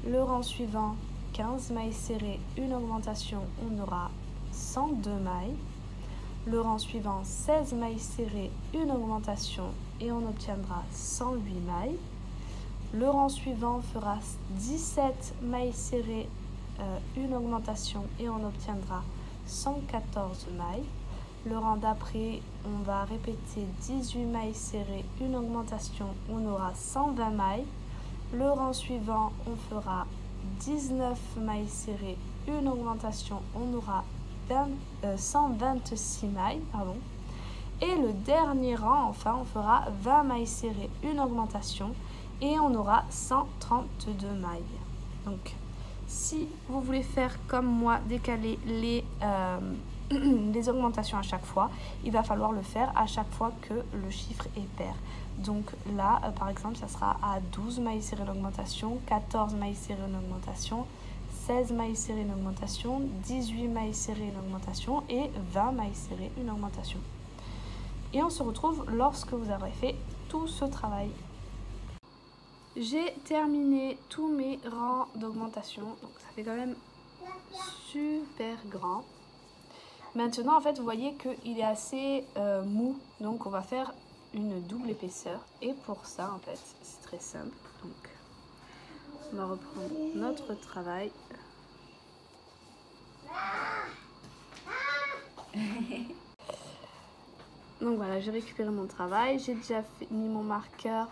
S1: Le rang suivant, 15 mailles serrées, une augmentation. On aura 102 mailles. Le rang suivant, 16 mailles serrées, une augmentation et on obtiendra 108 mailles. Le rang suivant fera 17 mailles serrées, une augmentation et on obtiendra 114 mailles. Le rang d'après, on va répéter 18 mailles serrées, une augmentation, on aura 120 mailles. Le rang suivant, on fera 19 mailles serrées, une augmentation, on aura 126 mailles. Et le dernier rang, enfin, on fera 20 mailles serrées, une augmentation, et on aura 132 mailles. Donc, si vous voulez faire comme moi, décaler les augmentations à chaque fois, il va falloir le faire à chaque fois que le chiffre est pair. Donc là, par exemple, ça sera à 12 mailles serrées l'augmentation, 14 mailles serrées une augmentation, 16 mailles serrées une augmentation, 18 mailles serrées une augmentation et 20 mailles serrées une augmentation. Et on se retrouve lorsque vous aurez fait tout ce travail. J'ai terminé tous mes rangs d'augmentation, donc ça fait quand même super grand. Maintenant, en fait, vous voyez qu'il est assez mou, donc on va faire une double épaisseur. Et pour ça, en fait, c'est très simple. Donc, on va reprendre notre travail. Donc voilà, j'ai récupéré mon travail. J'ai déjà mis mon marqueur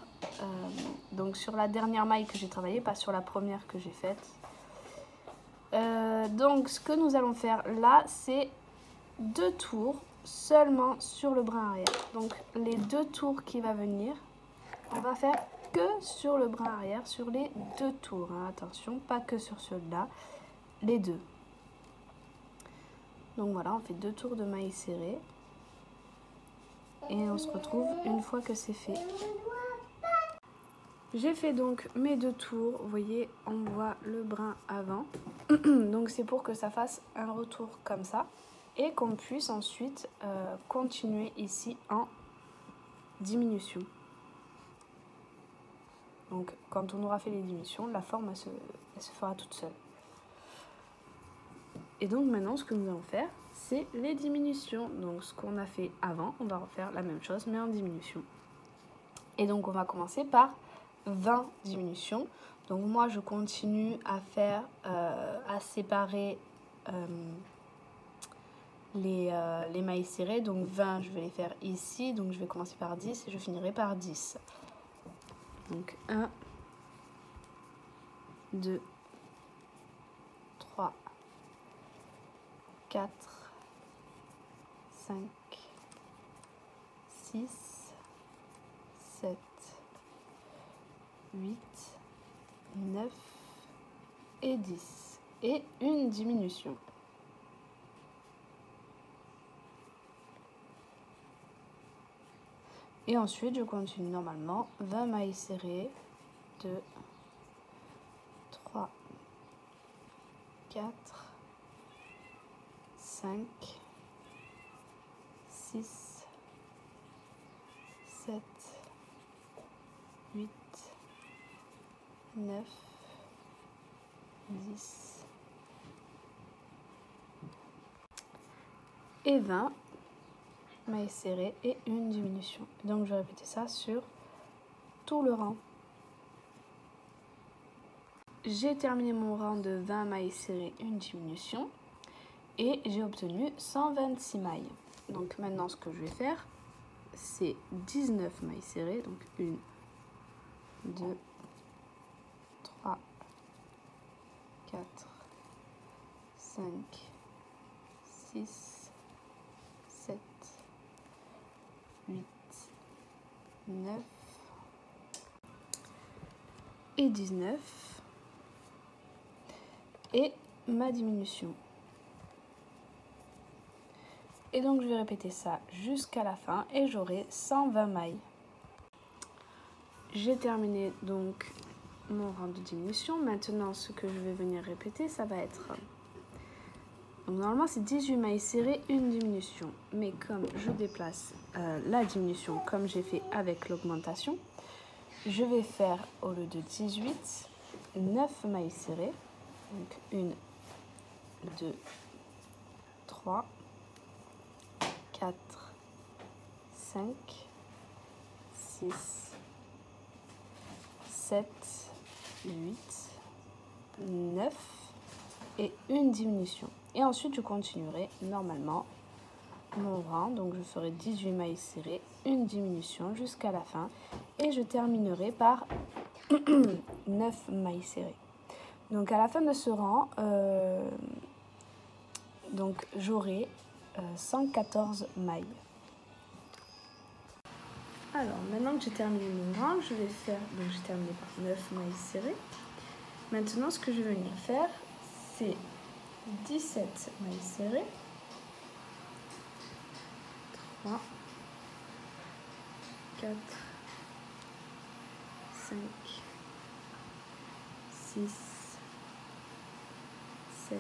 S1: donc sur la dernière maille que j'ai travaillée, pas sur la première que j'ai faite. Donc, ce que nous allons faire là, c'est 2 tours seulement sur le brin arrière. Donc les 2 tours qui va venir, on va faire que sur le brin arrière, sur les 2 tours, hein. Attention, pas que sur celui-là, les 2. Donc voilà, on fait 2 tours de mailles serrées et on se retrouve une fois que c'est fait. J'ai fait donc mes 2 tours, vous voyez, on voit le brin avant. Donc c'est pour que ça fasse un retour comme ça et qu'on puisse ensuite continuer ici en diminution. Donc quand on aura fait les diminutions, la forme elle se fera toute seule. Et donc maintenant ce que nous allons faire, c'est les diminutions. Donc ce qu'on a fait avant, on va refaire la même chose mais en diminution. Et donc on va commencer par 20 diminutions. Donc moi je continue à faire, à séparer les mailles serrées. Donc 20 je vais les faire ici, donc je vais commencer par 10 et je finirai par 10. Donc 1, 2, 3, 4, 5, 6, 7, 8, 9 et 10. Et une diminution. Et ensuite, je continue normalement 20 mailles serrées, 2, 3, 4, 5, 6, 7, 8, 9, 10 et 20 mailles serrées et une diminution. Donc je vais répéter ça sur tout le rang. J'ai terminé mon rang de 20 mailles serrées, une diminution et j'ai obtenu 126 mailles. Donc maintenant ce que je vais faire, c'est 19 mailles serrées, donc 1, 2, 3, 4, 5, 6, 7, 8, 9 et 19 et ma diminution. Et donc je vais répéter ça jusqu'à la fin et j'aurai 120 mailles. J'ai terminé donc mon rang de diminution. Maintenant ce que je vais venir répéter, ça va être... Donc normalement c'est 18 mailles serrées, une diminution. Mais comme je déplace la diminution comme j'ai fait avec l'augmentation, je vais faire au lieu de 18, 9 mailles serrées. Donc 1, 2, 3, 4, 5, 6, 7, 8, 9 et une diminution. Et ensuite, je continuerai normalement mon rang, donc je ferai 18 mailles serrées, une diminution jusqu'à la fin et je terminerai par 9 mailles serrées. Donc à la fin de ce rang, j'aurai 114 mailles. Alors maintenant que j'ai terminé mon rang, je vais faire, donc j'ai terminé par 9 mailles serrées. Maintenant ce que je vais venir faire, c'est 17 mailles serrées, 3, 4, 5, 6, 7,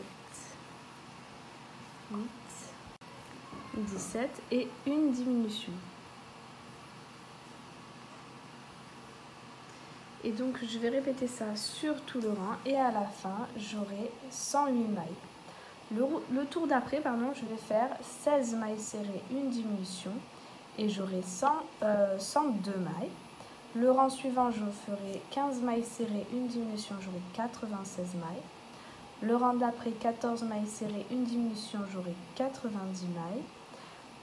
S1: 8, 17 et une diminution. Et donc je vais répéter ça sur tout le rang et à la fin j'aurai 108 mailles. Le tour d'après, je vais faire 16 mailles serrées, une diminution et j'aurai 102 mailles. Le rang suivant, je ferai 15 mailles serrées, une diminution, j'aurai 96 mailles. Le rang d'après, 14 mailles serrées, une diminution, j'aurai 90 mailles.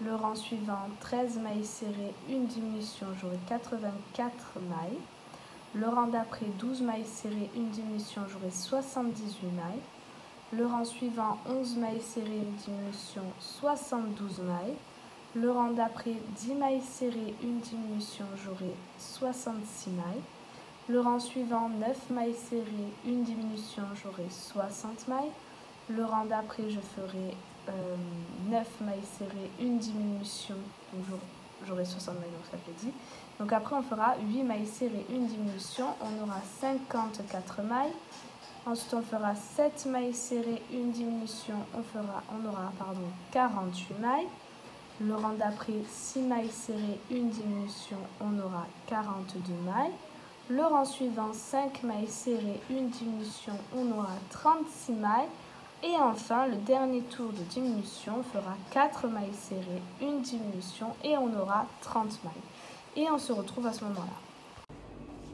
S1: Le rang suivant, 13 mailles serrées, une diminution, j'aurai 84 mailles. Le rang d'après, 12 mailles serrées, une diminution, j'aurai 78 mailles. Le rang suivant, 11 mailles serrées, une diminution, 72 mailles. Le rang d'après, 10 mailles serrées, une diminution, j'aurai 66 mailles. Le rang suivant, 9 mailles serrées, une diminution, j'aurai 60 mailles. Le rang d'après, je ferai 9 mailles serrées, une diminution, donc j'aurai 60 mailles, donc ça fait 10. Donc après, on fera 8 mailles serrées, une diminution, on aura 54 mailles. Ensuite, on fera 7 mailles serrées, une diminution, on aura 48 mailles. Le rang d'après, 6 mailles serrées, une diminution, on aura 42 mailles. Le rang suivant, 5 mailles serrées, une diminution, on aura 36 mailles. Et enfin, le dernier tour de diminution, on fera 4 mailles serrées, une diminution et on aura 30 mailles. Et on se retrouve à ce moment-là.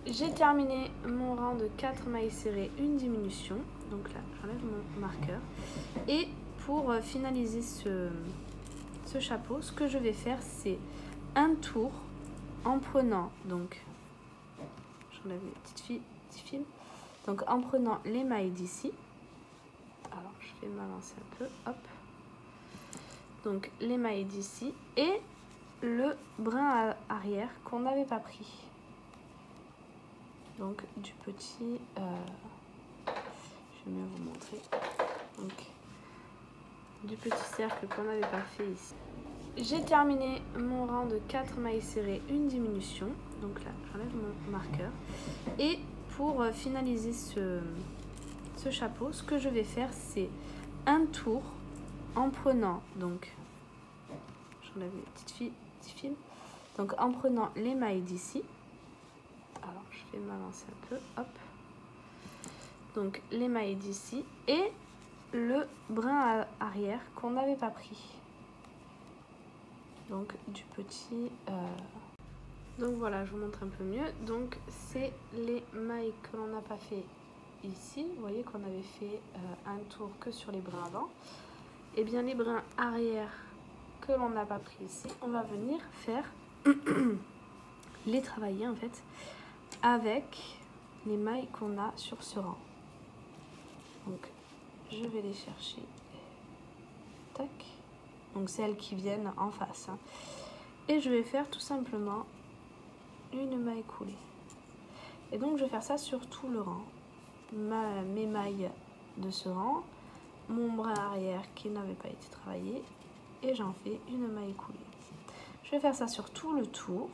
S1: J'ai terminé mon rang de 4 mailles serrées, une diminution. Donc là, j'enlève mon marqueur. Et pour finaliser ce chapeau, ce que je vais faire, c'est un tour en prenant, donc, j'enlève les petits fils, donc en prenant les mailles d'ici. Alors, je vais m'avancer un peu, hop. Donc, les mailles d'ici et le brin arrière qu'on n'avait pas pris. Donc, du petit, je vais mieux vous montrer. Donc, du petit cercle qu'on n'avait pas fait ici. J'ai terminé mon rang de 4 mailles serrées, une diminution. Donc là, j'enlève mon marqueur. Et pour finaliser ce chapeau, ce que je vais faire, c'est un tour en prenant, donc, j'enlève les petits fils. Donc en prenant les mailles d'ici. Alors, je vais m'avancer un peu, hop. Donc les mailles d'ici et le brin arrière qu'on n'avait pas pris. Donc du petit... Donc voilà, je vous montre un peu mieux. Donc c'est les mailles que l'on n'a pas fait ici. Vous voyez qu'on avait fait un tour que sur les brins avant. Et bien les brins arrière que l'on n'a pas pris ici, on va venir faire les travailler en fait avec les mailles qu'on a sur ce rang. Donc je vais les chercher. Tac. Donc celles qui viennent en face. Hein. Et je vais faire tout simplement une maille coulée. Et donc je vais faire ça sur tout le rang. Mes mailles de ce rang, mon brin arrière qui n'avait pas été travaillé, et j'en fais une maille coulée. Je vais faire ça sur tout le tour,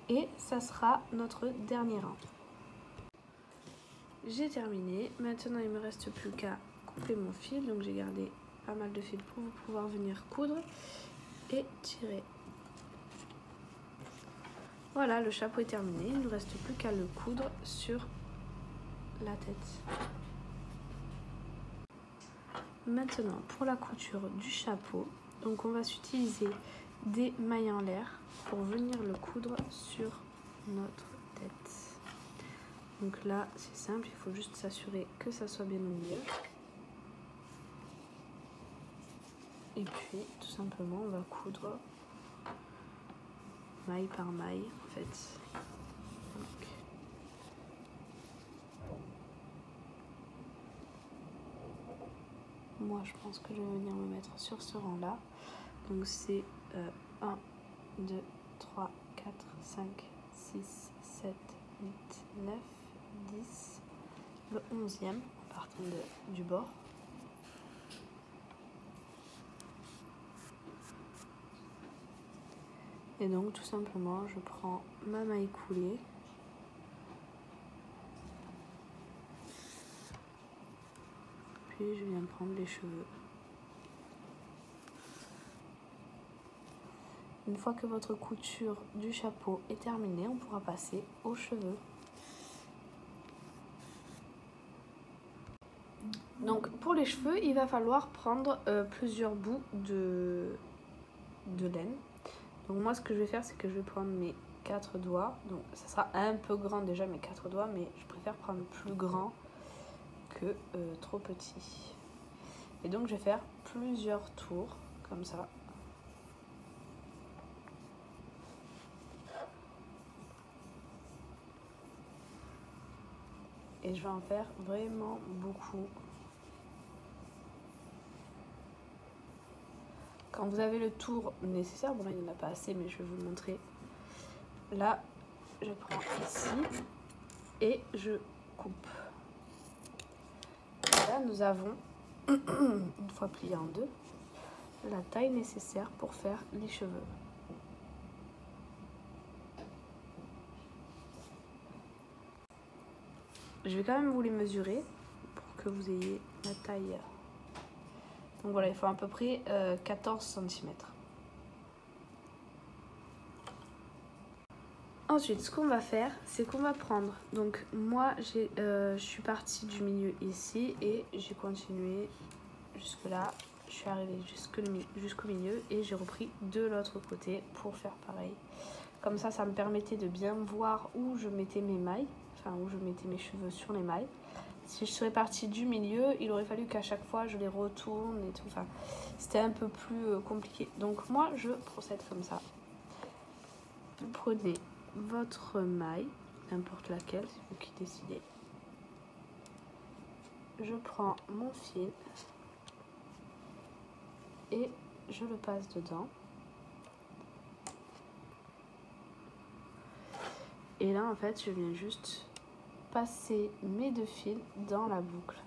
S1: et ça sera notre dernier rang. J'ai terminé, maintenant il ne me reste plus qu'à couper mon fil, donc j'ai gardé pas mal de fil pour pouvoir venir coudre et tirer. Voilà, le chapeau est terminé, il ne reste plus qu'à le coudre sur la tête. Maintenant, pour la couture du chapeau, donc on va utiliser des mailles en l'air pour venir le coudre sur notre tête. Donc là, c'est simple, il faut juste s'assurer que ça soit bien au milieu. Et puis tout simplement on va coudre maille par maille en fait. Donc, moi je pense que je vais venir me mettre sur ce rang là. Donc c'est 1, 2, 3, 4, 5, 6, 7, 8, 9, 10, le 11e en partant du bord. Et donc tout simplement je prends ma maille coulée. Puis je viens prendre les cheveux. Une fois que votre couture du chapeau est terminée, on pourra passer aux cheveux. Donc pour les cheveux, il va falloir prendre plusieurs bouts de laine. Donc moi ce que je vais faire, c'est que je vais prendre mes 4 doigts. Donc ça sera un peu grand déjà mes 4 doigts, mais je préfère prendre plus grand que trop petit. Et donc je vais faire plusieurs tours comme ça. Et je vais en faire vraiment beaucoup. Quand vous avez le tour nécessaire, bon là il n'y en a pas assez mais je vais vous le montrer. Là, je prends ici et je coupe. Et là nous avons, une fois plié en deux, la taille nécessaire pour faire les cheveux. Je vais quand même vous les mesurer pour que vous ayez la taille. Donc voilà, il faut à peu près 14 cm. Ensuite, ce qu'on va faire, c'est qu'on va prendre. Donc moi, je suis partie du milieu ici et j'ai continué jusque là. Je suis arrivée jusqu'au milieu et j'ai repris de l'autre côté pour faire pareil. Comme ça me permettait de bien voir où je mettais mes mailles, enfin où je mettais mes cheveux sur les mailles. Si je serais partie du milieu, il aurait fallu qu'à chaque fois je les retourne et tout. Enfin, c'était un peu plus compliqué. Donc moi, je procède comme ça. Vous prenez votre maille, n'importe laquelle, c'est vous qui décidez. Je prends mon fil et je le passe dedans. Et là, en fait, je viens juste passer mes deux fils dans la boucle.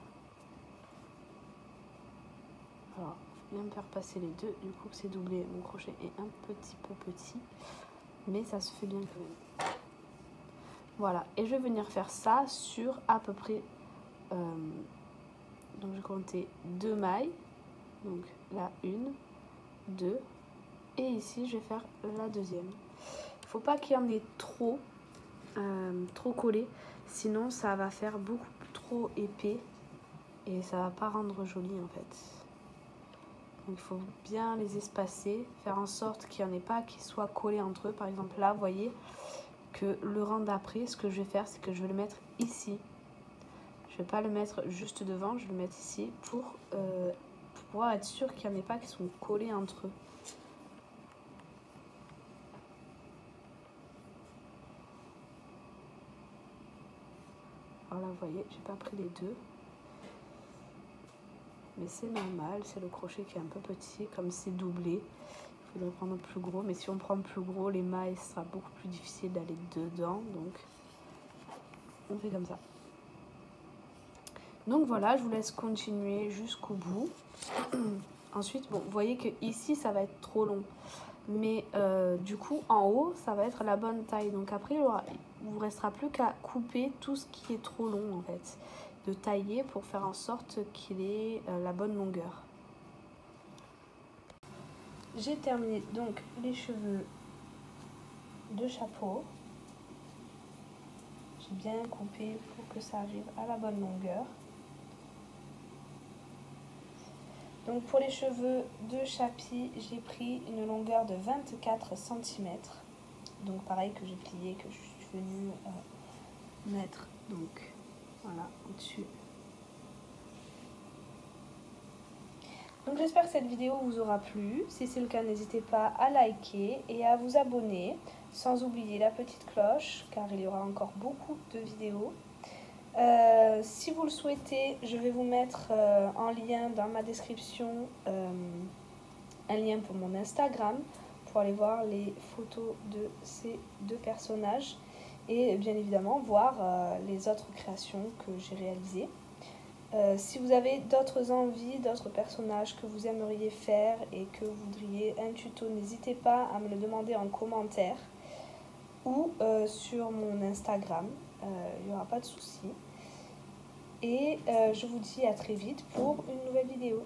S1: Alors, je viens me faire passer les deux, du coup c'est doublé, mon crochet est un petit peu petit, mais ça se fait bien quand même. Voilà, et je vais venir faire ça sur à peu près, donc je vais compter 2 mailles, donc là 1, 2, et ici je vais faire la deuxième. Il ne faut pas qu'il y en ait trop collé, sinon ça va faire beaucoup trop épais et ça va pas rendre joli en fait. Donc il faut bien les espacer, faire en sorte qu'il n'y en ait pas qui soient collés entre eux. Par exemple là, vous voyez que le rang d'après, ce que je vais faire, c'est que je vais le mettre ici. Je ne vais pas le mettre juste devant, je vais le mettre ici pour pouvoir être sûr qu'il n'y en ait pas qui sont collés entre eux. Alors là, vous voyez, j'ai pas pris les deux. Mais c'est normal, c'est le crochet qui est un peu petit, comme c'est doublé. Il faudrait prendre plus gros, mais si on prend plus gros, les mailles, ce sera beaucoup plus difficile d'aller dedans. Donc, on fait comme ça. Donc voilà, je vous laisse continuer jusqu'au bout. Ensuite, bon, vous voyez que ici, ça va être trop long. Mais du coup, en haut, ça va être la bonne taille. Donc après, il vous restera plus qu'à couper tout ce qui est trop long, en fait. De tailler pour faire en sorte qu'il ait la bonne longueur. J'ai terminé donc les cheveux de chapeau. J'ai bien coupé pour que ça arrive à la bonne longueur. Donc pour les cheveux de chapi, j'ai pris une longueur de 24 cm. Donc pareil que j'ai plié, que je suis venue mettre donc voilà au-dessus. Donc j'espère que cette vidéo vous aura plu. Si c'est le cas, n'hésitez pas à liker et à vous abonner, sans oublier la petite cloche, car il y aura encore beaucoup de vidéos. Si vous le souhaitez, je vais vous mettre en lien dans ma description un lien pour mon Instagram pour aller voir les photos de ces deux personnages et bien évidemment voir les autres créations que j'ai réalisées. Si vous avez d'autres envies, d'autres personnages que vous aimeriez faire et que vous voudriez un tuto, n'hésitez pas à me le demander en commentaire ou sur mon Instagram, il n'y aura pas de souci. Et je vous dis à très vite pour une nouvelle vidéo.